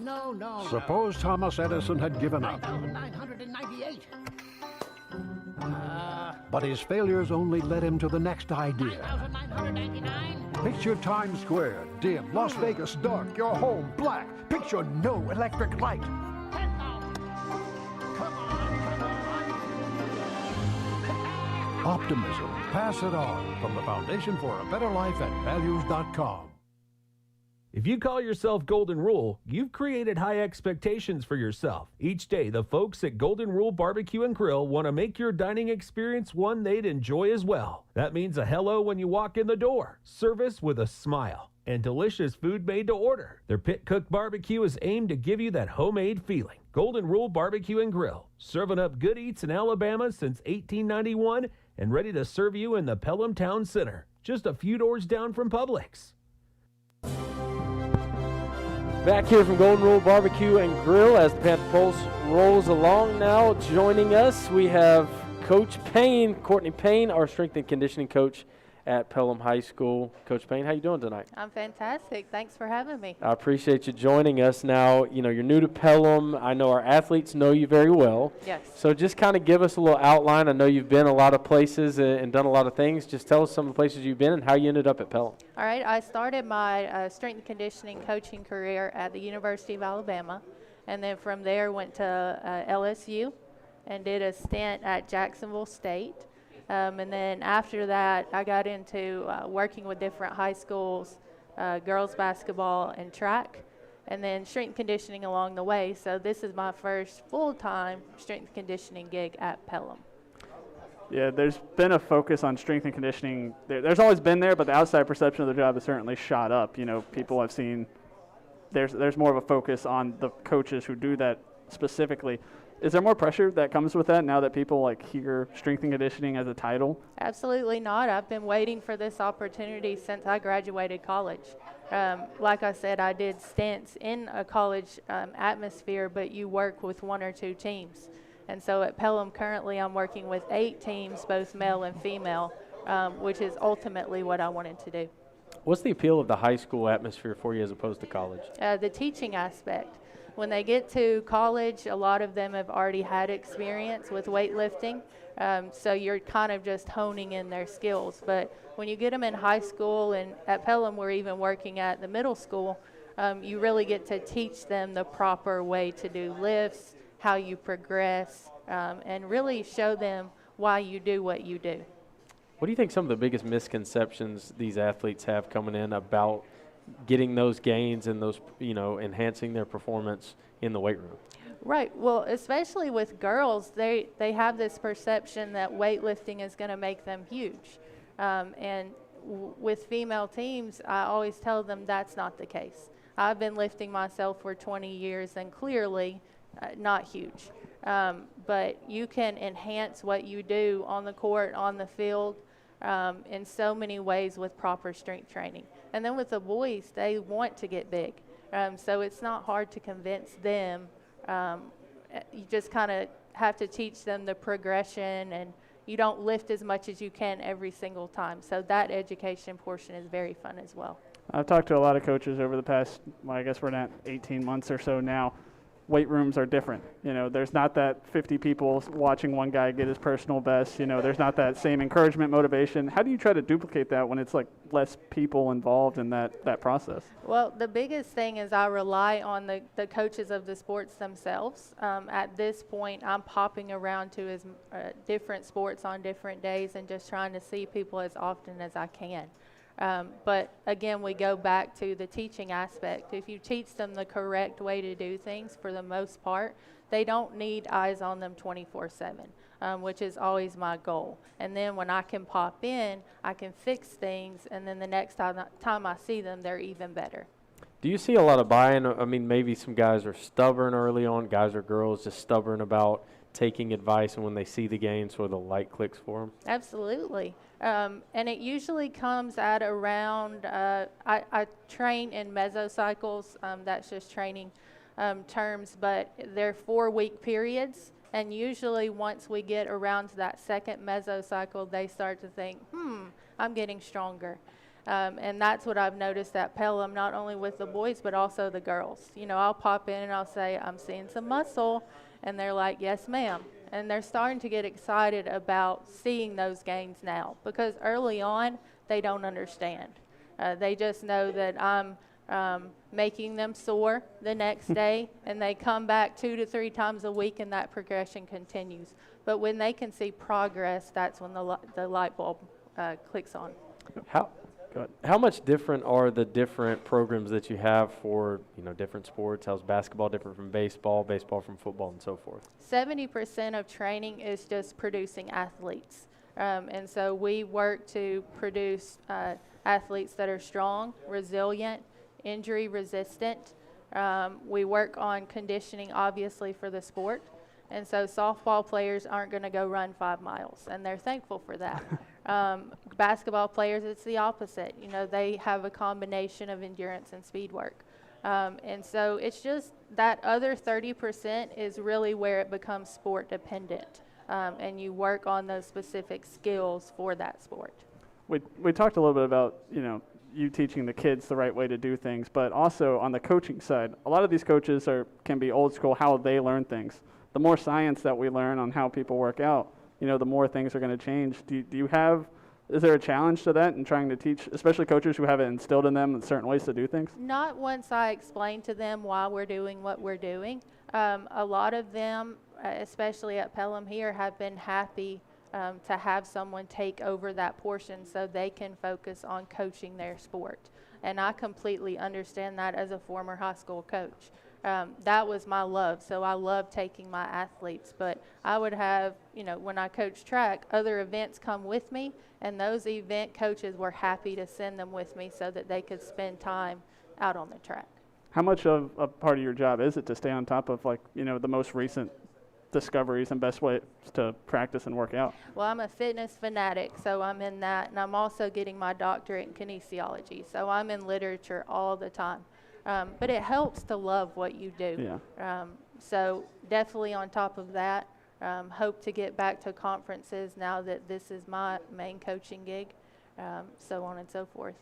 No. Suppose Thomas Edison had given up. 9,998. But his failures only led him to the next idea. 9,999. Picture Times Square, dim, Las Vegas dark, your home black. Picture no electric light. 10,000. Come on. Optimism, pass it on, from the Foundation for a Better Life at values.com. If you call yourself Golden Rule, you've created high expectations for yourself. Each day, the folks at Golden Rule Barbecue and Grill want to make your dining experience one they'd enjoy as well. That means a hello when you walk in the door, service with a smile, and delicious food made to order. Their pit-cooked barbecue is aimed to give you that homemade feeling. Golden Rule Barbecue and Grill, serving up good eats in Alabama since 1891 and ready to serve you in the Pelham Town Center, just a few doors down from Publix. Back here from Golden Rule Barbecue and Grill as the Panther Pulse rolls along now. Joining us, we have Coach Payne, Courtney Payne, our strength and conditioning coach at Pelham High School. Coach Payne, how you doing tonight? I'm fantastic. Thanks for having me. I appreciate you joining us. Now, you know, you're new to Pelham. I know our athletes know you very well. Yes. So just kind of give us a little outline. I know you've been a lot of places and done a lot of things. Just tell us some of the places you've been and how you ended up at Pelham. All right. I started my strength and conditioning coaching career at the University of Alabama, and then from there went to LSU and did a stint at Jacksonville State. And then after that, I got into working with different high schools, girls basketball and track, and then strength and conditioning along the way. So this is my first full-time strength and conditioning gig at Pelham. Yeah, there's been a focus on strength and conditioning. There's always been there, but the outside perception of the job has certainly shot up. You know, people have seen there's more of a focus on the coaches who do that specifically. Is there more pressure that comes with that now that people hear strength and conditioning as a title? Absolutely not. I've been waiting for this opportunity since I graduated college. Like I said, I did stints in a college atmosphere, but you work with one or two teams. And so at Pelham currently I'm working with 8 teams, both male and female, which is ultimately what I wanted to do. What's the appeal of the high school atmosphere for you as opposed to college? The teaching aspect. When they get to college, a lot of them have already had experience with weightlifting, so you're kind of just honing in their skills. But when you get them in high school, and at Pelham we're even working at the middle school, you really get to teach them the proper way to do lifts, how you progress, and really show them why you do what you do. What do you think some of the biggest misconceptions these athletes have coming in about getting those gains and those, enhancing their performance in the weight room? Right. Well, especially with girls, they have this perception that weightlifting is going to make them huge. With female teams, I always tell them that's not the case. I've been lifting myself for 20 years and clearly not huge. But you can enhance what you do on the court, on the field, in so many ways with proper strength training. And then with the boys, they want to get big. So it's not hard to convince them. You just kind of have to teach them the progression, and you don't lift as much as you can every single time. So that education portion is very fun as well. I've talked to a lot of coaches over the past, I guess we're at 18 months or so now. weight rooms are different. You know, there's not that 50 people watching one guy get his personal best. You know, there's not that same encouragement, motivation. How do you try to duplicate that when it's like less people involved in that process? Well, the biggest thing is I rely on the coaches of the sports themselves. At this point, I'm popping around to different sports on different days and just trying to see people as often as I can. But again, we go back to the teaching aspect. If you teach them the correct way to do things, for the most part, they don't need eyes on them 24/7, which is always my goal. And then when I can pop in, I can fix things, and then the next time I see them, they're even better. Do you see a lot of buy-in? I mean, maybe some guys are stubborn early on, guys or girls just stubborn about taking advice, and when they see the game, sort of the light clicks for them? Absolutely. And it usually comes at around, I train in mesocycles, that's just training terms, but they're 4-week periods. And usually once we get around to that second mesocycle, they start to think, I'm getting stronger. And that's what I've noticed at Pelham, not only with the boys, but also the girls. You know, I'll pop in and I'll say, I'm seeing some muscle. And they're like, yes, ma'am. And they're starting to get excited about seeing those gains now, because early on, they don't understand. They just know that I'm making them sore the next day, and they come back 2 to 3 times a week, and that progression continues. But when they can see progress, that's when the light bulb clicks on. How much different are the different programs that you have for, you know, different sports? How's basketball different from baseball, baseball from football, and so forth? 70% of training is just producing athletes. And so we work to produce athletes that are strong, resilient, injury resistant. We work on conditioning, obviously, for the sport. And so softball players aren't going to go run 5 miles, and they're thankful for that. Basketball players, it's the opposite. You know, they have a combination of endurance and speed work. And so it's just that other 30% is really where it becomes sport dependent. And you work on those specific skills for that sport. We talked a little bit about, you know, you teaching the kids the right way to do things, but also on the coaching side, a lot of these coaches can be old school how they learn things. The more science that we learn on how people work out, you know, the more things are going to change. Is there a challenge to that in trying to teach, especially coaches who have it instilled in them in certain ways to do things? Not once I explain to them why we're doing what we're doing. A lot of them, especially at Pelham here, have been happy to have someone take over that portion so they can focus on coaching their sport. And I completely understand that as a former high school coach. That was my love, so I love taking my athletes. But I would have, you know, when I coach track, other events come with me, and those event coaches were happy to send them with me so that they could spend time out on the track. How much of a part of your job is it to stay on top of, like, you know, the most recent discoveries and best ways to practice and work out? Well, I'm a fitness fanatic, so I'm in that, and I'm also getting my doctorate in kinesiology, so I'm in literature all the time. But it helps to love what you do. Yeah. So definitely on top of that, hope to get back to conferences now that this is my main coaching gig, so on and so forth.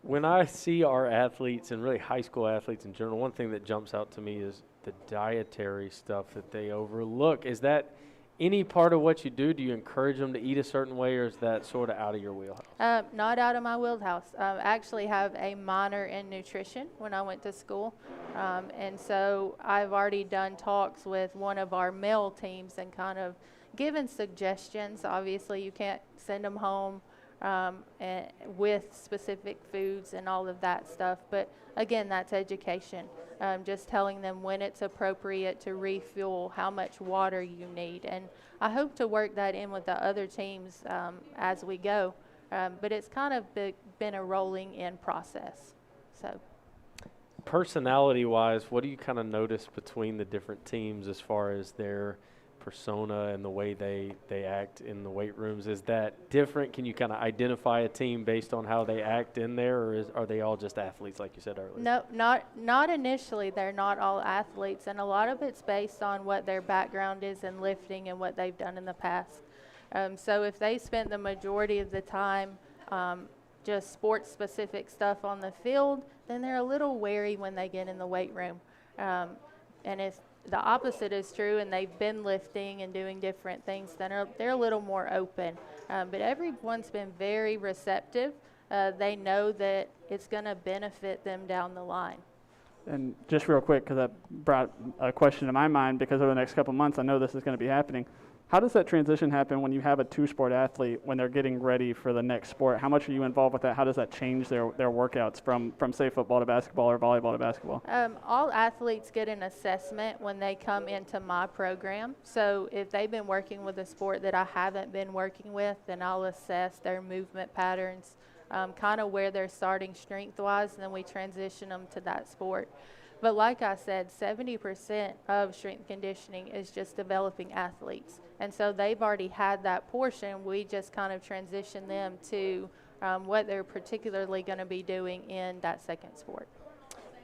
When I see our athletes, and really high school athletes in general, one thing that jumps out to me is the dietary stuff that they overlook. Is that any part of what you do? Do you encourage them to eat a certain way, or is that sort of out of your wheelhouse? Not out of my wheelhouse. I actually have a minor in nutrition when I went to school. And so I've already done talks with one of our male teams and kind of given suggestions. Obviously, you can't send them home with specific foods and all of that stuff. But again, that's education. Just telling them when it's appropriate to refuel, how much water you need. And I hope to work that in with the other teams as we go. But it's kind of been a rolling in process. So, personality-wise, what do you kind of notice between the different teams as far as their persona and the way they act in the weight rooms? Is that different? Can you kind of identify a team based on how they act in there, or are they all just athletes like you said earlier? No, not initially. They're not all athletes, and a lot of it's based on what their background is in lifting and what they've done in the past. So if they spent the majority of the time just sports-specific stuff on the field, then they're a little wary when they get in the weight room. And if the opposite is true and they've been lifting and doing different things, then they're a little more open. But everyone's been very receptive. They know that it's going to benefit them down the line. And just real quick, because that brought a question to my mind, because over the next couple months, I know this is going to be happening. How does that transition happen when you have a two-sport athlete when they're getting ready for the next sport? How much are you involved with that? How does that change their workouts from say, football to basketball or volleyball to basketball? All athletes get an assessment when they come into my program. So if they've been working with a sport that I haven't been working with, then I'll assess their movement patterns, kind of where they're starting strength-wise, and then we transition them to that sport. But like I said, 70% of strength conditioning is just developing athletes. And so they've already had that portion. We just kind of transition them to what they're particularly going to be doing in that second sport.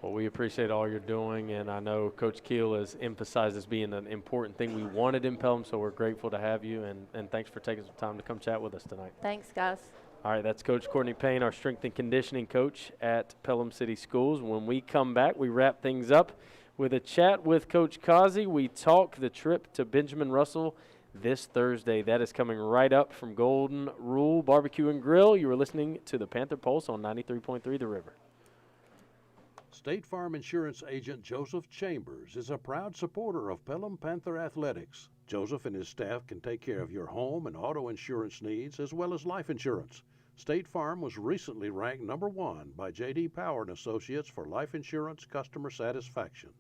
Well, we appreciate all you're doing, and I know Coach Keel has emphasized this being an important thing we wanted in Pelham, so we're grateful to have you, and thanks for taking some time to come chat with us tonight. Thanks, guys. All right, that's Coach Courtney Payne, our strength and conditioning coach at Pelham City Schools. When we come back, we wrap things up with a chat with Coach Causey. We talk the trip to Benjamin Russell this Thursday. That is coming right up from Golden Rule Barbecue and Grill. You are listening to the Panther Pulse on 93.3 The River. State Farm Insurance Agent Joseph Chambers is a proud supporter of Pelham Panther Athletics. Joseph and his staff can take care of your home and auto insurance needs as well as life insurance. State Farm was recently ranked #1 by J.D. Power & Associates for life insurance customer satisfaction.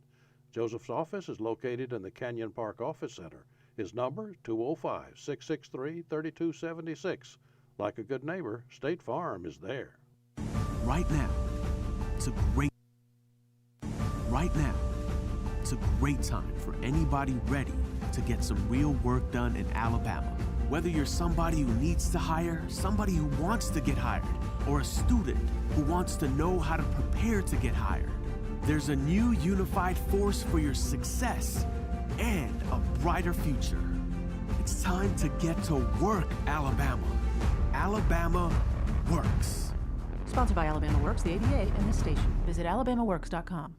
Joseph's office is located in the Canyon Park Office Center. His number, 205-663-3276. Like a good neighbor, State Farm is there. Right now, it's a great time for anybody ready to get some real work done in Alabama. Whether you're somebody who needs to hire, somebody who wants to get hired, or a student who wants to know how to prepare to get hired, there's a new unified force for your success and a brighter future. It's time to get to work, Alabama. Alabama works. Sponsored by Alabama Works, the ABA, and this station. Visit alabamaworks.com.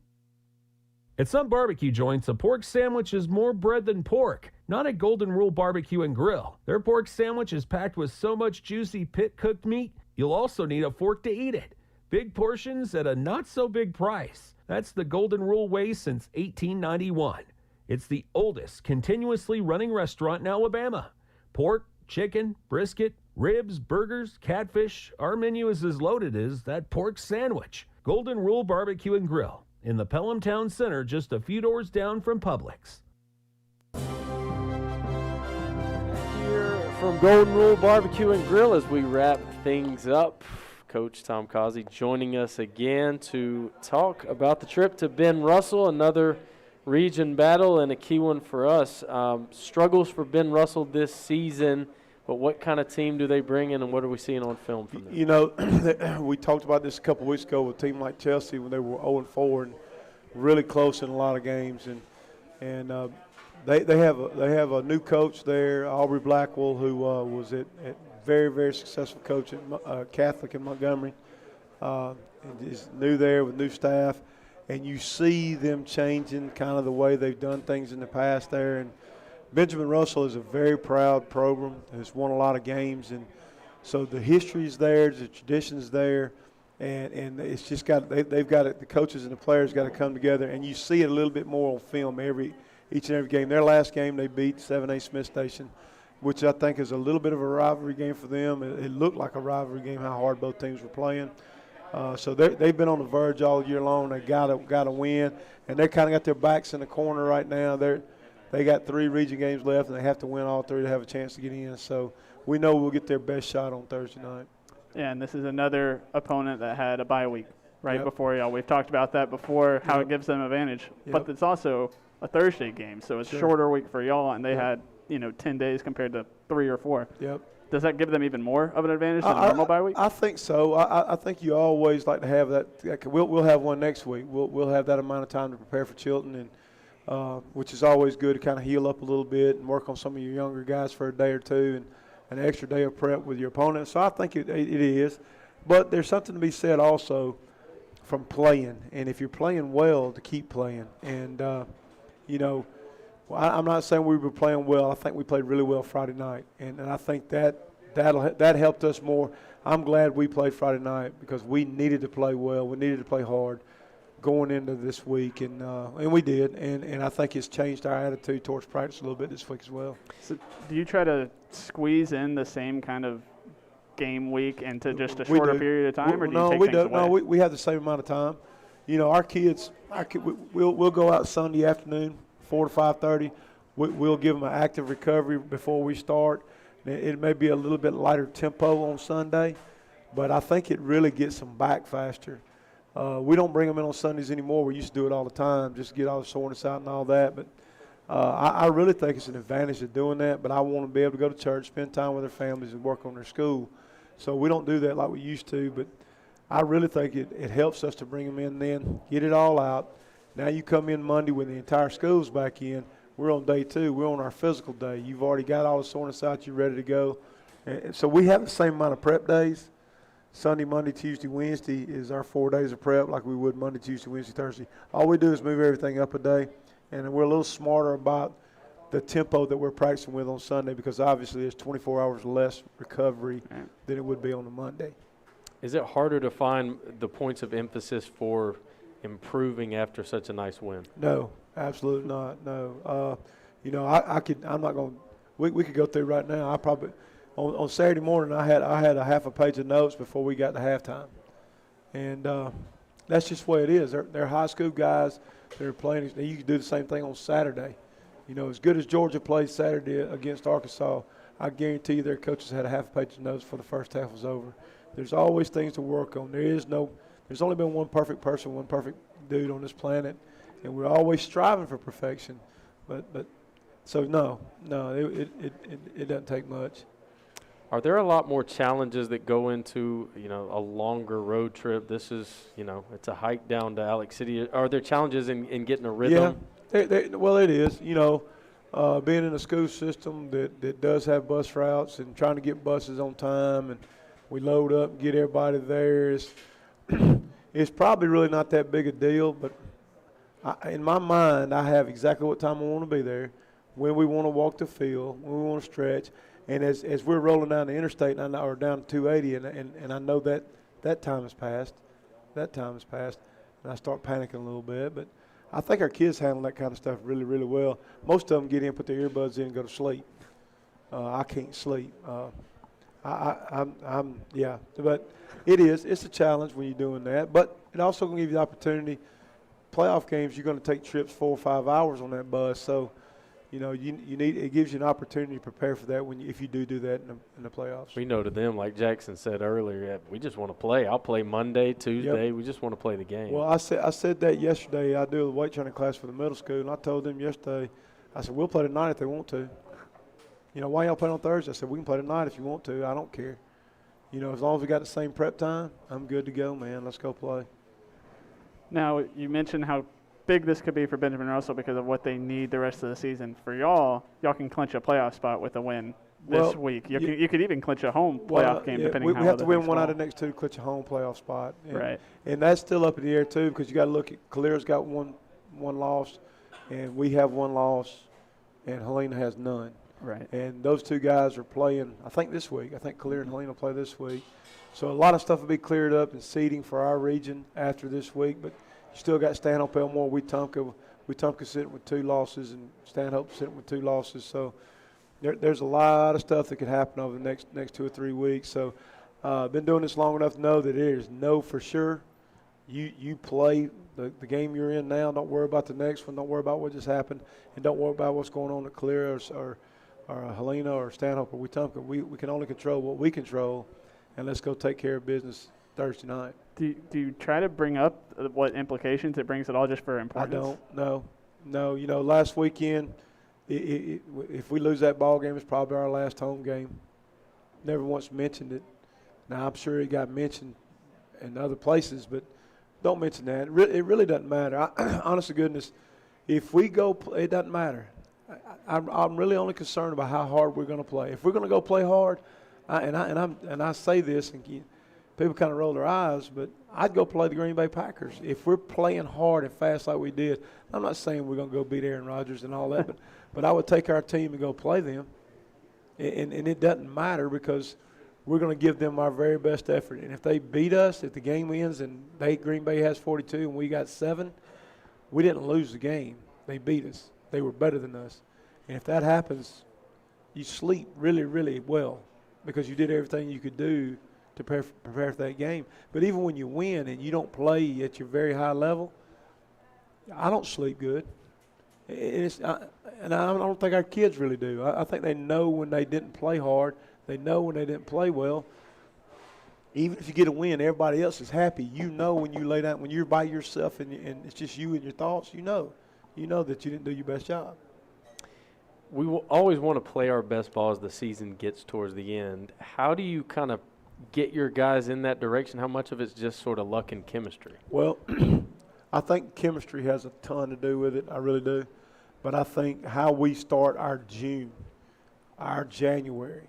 At some barbecue joints, a pork sandwich is more bread than pork. Not at Golden Rule Barbecue and Grill. Their pork sandwich is packed with so much juicy pit-cooked meat, you'll also need a fork to eat it. Big portions at a not-so-big price. That's the Golden Rule way since 1891. It's the oldest continuously running restaurant in Alabama. Pork, chicken, brisket, ribs, burgers, catfish. Our menu is as loaded as that pork sandwich. Golden Rule Barbecue and Grill in the Pelham Town Center, just a few doors down from Publix. Here from Golden Rule Barbecue and Grill as we wrap things up. Coach Tom Causey joining us again to talk about the trip to Ben Russell, another region battle and a key one for us. Struggles for Ben Russell this season, but what kind of team do they bring in and what are we seeing on film from them? You know, we talked about this a couple weeks ago with a team like Chelsea when they were 0-4 and really close in a lot of games. And they have a new coach there, Aubrey Blackwell, who was a very, very successful coach at Catholic in Montgomery. And is new there with new staff. And you see them changing kind of the way they've done things in the past there. And Benjamin Russell is a very proud program, has won a lot of games. And so the history is there, the tradition is there. And it's just they've got it, the coaches and the players got to come together. And you see it a little bit more on film each and every game. Their last game they beat 7A Smith Station, which I think is a little bit of a rivalry game for them. It looked like a rivalry game, how hard both teams were playing. So they've been on the verge all year long. They got to win, and they kind of got their backs in the corner right now. They got 3 region games left, and they have to win all 3 to have a chance to get in. So we know we'll get their best shot on Thursday night. Yeah, and this is another opponent that had a bye week before y'all. We've talked about that before, how it gives them advantage. But it's also a Thursday game, so it's a shorter week for y'all, and they had 10 days compared to 3 or 4. Yep. Does that give them even more of an advantage than a normal bye week? I think so. I think you always like to have that. We'll have one next week. We'll have that amount of time to prepare for Chilton, and which is always good to kind of heal up a little bit and work on some of your younger guys for a day or two and an extra day of prep with your opponent. So I think it is. But there's something to be said also from playing. And if you're playing well, to keep playing. And I'm not saying we were playing well. I think we played really well Friday night, and I think that helped us more. I'm glad we played Friday night because we needed to play well. We needed to play hard going into this week, and we did. And I think it's changed our attitude towards practice a little bit this week as well. So do you try to squeeze in the same kind of game week into just a shorter period of time, or do you take things away? No, we have the same amount of time. Our kids, we'll go out Sunday afternoon, 4 to 5:30. We'll give them an active recovery before we start. It may be a little bit lighter tempo on Sunday, but I think it really gets them back faster. We don't bring them in on Sundays anymore. We used to do it all the time, just to get all the soreness out and all that. But I really think it's an advantage of doing that. But I want to be able to go to church, spend time with their families, and work on their school. So we don't do that like we used to. But I really think it helps us to bring them in then, get it all out. Now you come in Monday when the entire school's back in. We're on day 2. We're on our physical day. You've already got all the soreness out. You're ready to go. And so we have the same amount of prep days. Sunday, Monday, Tuesday, Wednesday is our 4 days of prep like we would Monday, Tuesday, Wednesday, Thursday. All we do is move everything up a day, and we're a little smarter about the tempo that we're practicing with on Sunday because obviously there's 24 hours less recovery than it would be on a Monday. Is it harder to find the points of emphasis for improving after such a nice win? No, absolutely not. No. I'm not going to – we could go through right now. I probably – on Saturday morning, I had a half a page of notes before we got to halftime. And that's just the way it is. They're high school guys. They're playing – you can do the same thing on Saturday. As good as Georgia played Saturday against Arkansas, I guarantee you their coaches had a half a page of notes before the first half was over. There's always things to work on. There's only been one perfect person, one perfect dude on this planet, and we're always striving for perfection. So it doesn't take much. Are there a lot more challenges that go into a longer road trip? This is it's a hike down to Alex City. Are there challenges in getting a rhythm? Yeah, well it is. Being in a school system that does have bus routes and trying to get buses on time, and we load up and get everybody there. It's probably really not that big a deal, but in my mind, I have exactly what time I want to be there, when we want to walk the field, when we want to stretch. And as we're rolling down the interstate, or down 280, and I know that time has passed. That time has passed, and I start panicking a little bit. But I think our kids handle that kind of stuff really, really well. Most of them get in, put their earbuds in, and go to sleep. I can't sleep. But it's a challenge when you're doing that. But it also going to give you the opportunity. Playoff games, you're going to take trips 4 or 5 hours on that bus. So, it gives you an opportunity to prepare for that if you do that in the playoffs. We know to them, like Jackson said earlier, we just want to play. I'll play Monday, Tuesday. Yep. We just want to play the game. Well, I said that yesterday. I do a weight training class for the middle school, and I told them yesterday, I said, we'll play tonight if they want to. Why y'all play on Thursday? I said, we can play tonight if you want to. I don't care. As long as we got the same prep time, I'm good to go, man. Let's go play. Now, you mentioned how big this could be for Benjamin Russell because of what they need the rest of the season. For y'all can clinch a playoff spot with a win this week. You could even clinch a home playoff game depending on how we have to win one out of the next 2 to clinch a home playoff spot. And that's still up in the air too because you got to look at Calera's got one loss, and we have 1 loss, and Helena has none. Right. And those 2 guys are playing, I think, this week. I think Calera and Helena will play this week. So a lot of stuff will be cleared up and seeding for our region after this week. But you still got Stanhope, Elmore, Wetumpka sitting with 2 losses, and Stanhope sitting with 2 losses. So there's a lot of stuff that could happen over the next 2 or 3 weeks. So been doing this long enough to know that there is no for sure. You play the game you're in now. Don't worry about the next one. Don't worry about what just happened, and don't worry about what's going on at Calera or Helena or Stanhope or Wetumpka. We can only control what we control, and let's go take care of business Thursday night. Do you try to bring up what implications it brings at all just for importance? I don't. No. Last weekend, if we lose that ball game, it's probably our last home game. Never once mentioned it. Now, I'm sure it got mentioned in other places, but don't mention that. It really doesn't matter. Honest to goodness, if we go, it doesn't matter. I'm really only concerned about how hard we're going to play. If we're going to go play hard, and I say this, and people kind of roll their eyes, but I'd go play the Green Bay Packers. If we're playing hard and fast like we did, I'm not saying we're going to go beat Aaron Rodgers and all that, but I would take our team and go play them. And it doesn't matter because we're going to give them our very best effort. And if they beat us, if the game ends and Green Bay has 42 and we got 7, we didn't lose the game. They beat us. They were better than us. And if that happens, you sleep really, really well because you did everything you could do to prepare for that game. But even when you win and you don't play at your very high level, I don't sleep good. And I don't think our kids really do. I think they know when they didn't play hard. They know when they didn't play well. Even if you get a win, everybody else is happy. You know when you lay down, when you're by yourself and it's just you and your thoughts, you know that you didn't do your best job. We will always want to play our best ball as the season gets towards the end. How do you kind of get your guys in that direction? How much of it's just sort of luck and chemistry? Well, I think chemistry has a ton to do with it. I really do. But I think how we start our June, our January,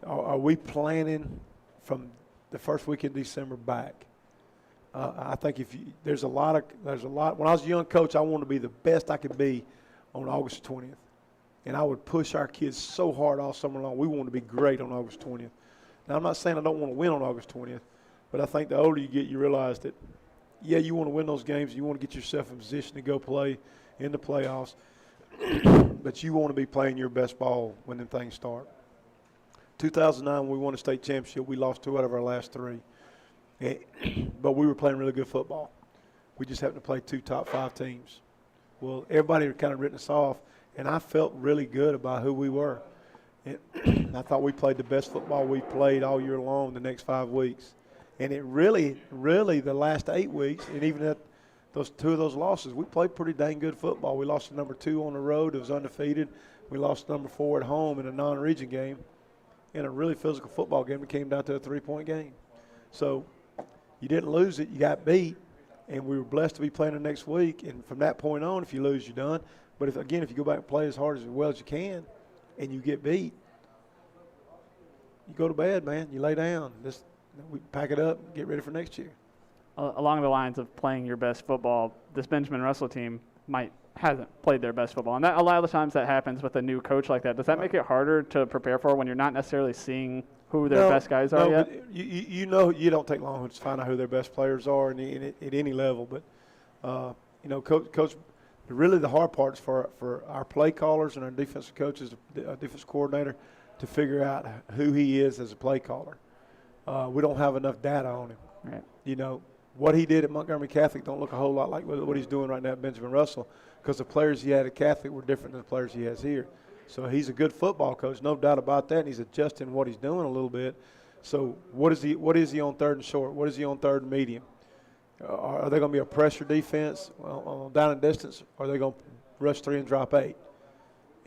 are we planning from the first week in December back? I think there's a lot. When I was a young coach, I wanted to be the best I could be on August 20th. And I would push our kids so hard all summer long. We wanted to be great on August 20th. Now, I'm not saying I don't want to win on August 20th, but I think the older you get, you realize that, yeah, you want to win those games. You want to get yourself in position to go play in the playoffs, but you want to be playing your best ball when them things start. 2009, when we won a state championship, we lost 2 out of our last 3. But we were playing really good football. We just happened to play 2 top 5 teams. Well, everybody had kind of written us off, and I felt really good about who we were. And I thought we played the best football we played all year long the next 5 weeks. And it really, the last 8 weeks, and even at those 2 of those losses, we played pretty dang good football. We lost to number 2 on the road. It was undefeated. We lost to number 4 at home in a non-region game. In a really physical football game, it came down to a 3-point game. So you didn't lose it. You got beat. And we were blessed to be playing the next week. And from that point on, if you lose, you're done. But if you go back and play as hard as well as you can and you get beat, you go to bed, man. You lay down. We pack it up and get ready for next year. Along the lines of playing your best football, this Benjamin Russell team hasn't played their best football. And that, a lot of the times that happens with a new coach like that. Does that make it harder to prepare for when you're not necessarily seeing who their best guys are yet? But you know you don't take long to find out who their best players are at any level. But, Coach, really the hard part is for our play callers and our defensive coaches, our defensive coordinator, to figure out who he is as a play caller. We don't have enough data on him. Right. What he did at Montgomery Catholic don't look a whole lot like what he's doing right now at Benjamin Russell because the players he had at Catholic were different than the players he has here. So he's a good football coach, no doubt about that, and he's adjusting what he's doing a little bit. So what is he on 3rd and short? What is he on 3rd and medium? Are they going to be a pressure defense on down and distance, or are they going to rush 3 and drop 8?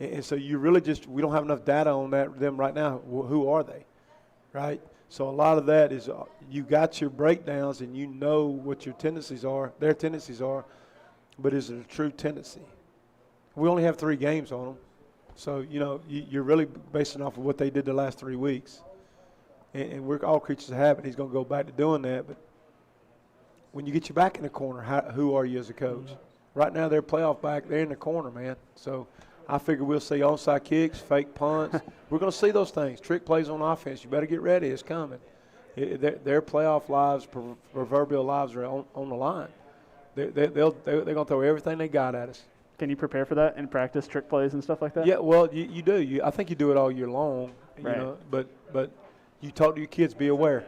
And so you really we don't have enough data on them right now. Who are they, right? So a lot of that is you got your breakdowns and you know what your tendencies are, their tendencies are, but is it a true tendency? We only have 3 games on them. So, you're really basing off of what they did the last 3 weeks. And we're all creatures of habit. He's going to go back to doing that. But when you get your back in the corner, who are you as a coach? Mm-hmm. Right now, they're playoff back. They're in the corner, man. So I figure we'll see onside kicks, fake punts. We're going to see those things. Trick plays on offense. You better get ready. It's coming. Their playoff lives, proverbial lives are on the line. They're going to throw everything they got at us. Can you prepare for that in practice, trick plays and stuff like that? Yeah, well, you do. I think you do it all year long. Right. But you talk to your kids. Be aware.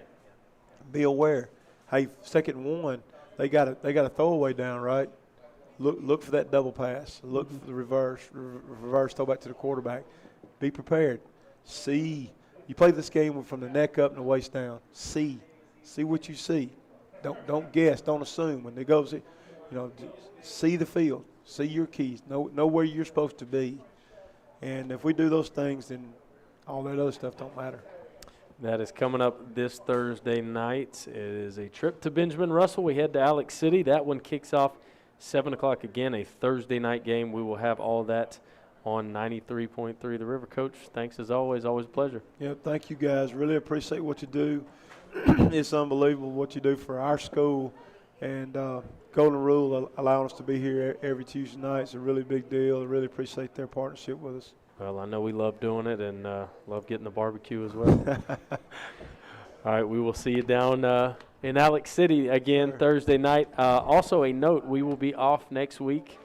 Be aware. Hey, 2nd and 1, they got a throwaway down, right? Look for that double pass. Look for the reverse throw back to the quarterback. Be prepared. See. You play this game from the neck up and the waist down. See what you see. Don't guess. Don't assume. When it goes, see the field. See your keys. Know where you're supposed to be. And if we do those things, then all that other stuff don't matter. That is coming up this Thursday night. It is a trip to Benjamin Russell. We head to Alex City. That one kicks off 7 o'clock again, a Thursday night game. We will have all that on 93.3 The River. Coach, thanks as always. Always a pleasure. Yeah, thank you guys. Really appreciate what you do. it's unbelievable what you do for our school. And Golden Rule allowing us to be here every Tuesday night is a really big deal. I really appreciate their partnership with us. Well, I know we love doing it and love getting the barbecue as well. All right, we will see you down in Alex City again Thursday night. Also a note, we will be off next week.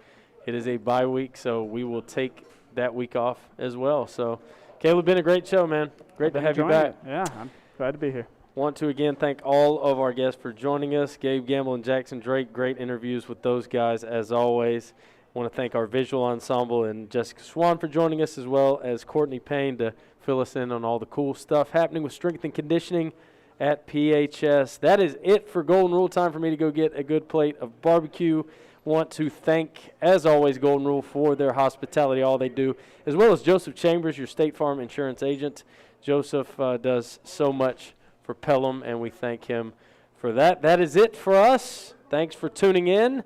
It is a bye week, so we will take that week off as well. So, Caleb, been a great show, man. Great to have you back. Yeah, I'm glad to be here. Want to again thank all of our guests for joining us. Gabe Gamble and Jackson Drake, great interviews with those guys as always. Want to thank our visual ensemble and Jessica Swann for joining us, as well as Courtney Payne to fill us in on all the cool stuff happening with strength and conditioning at PHS. That is it for Golden Rule. Time for me to go get a good plate of barbecue. Want to thank, as always, Golden Rule for their hospitality, all they do, as well as Joseph Chambers, your State Farm insurance agent. Joseph does so much for Pelham, and we thank him for that. That is it for us. Thanks for tuning in,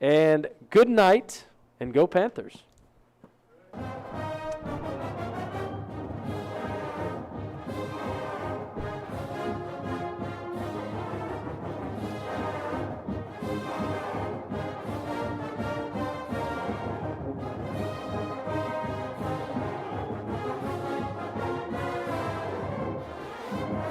and good night, and go Panthers.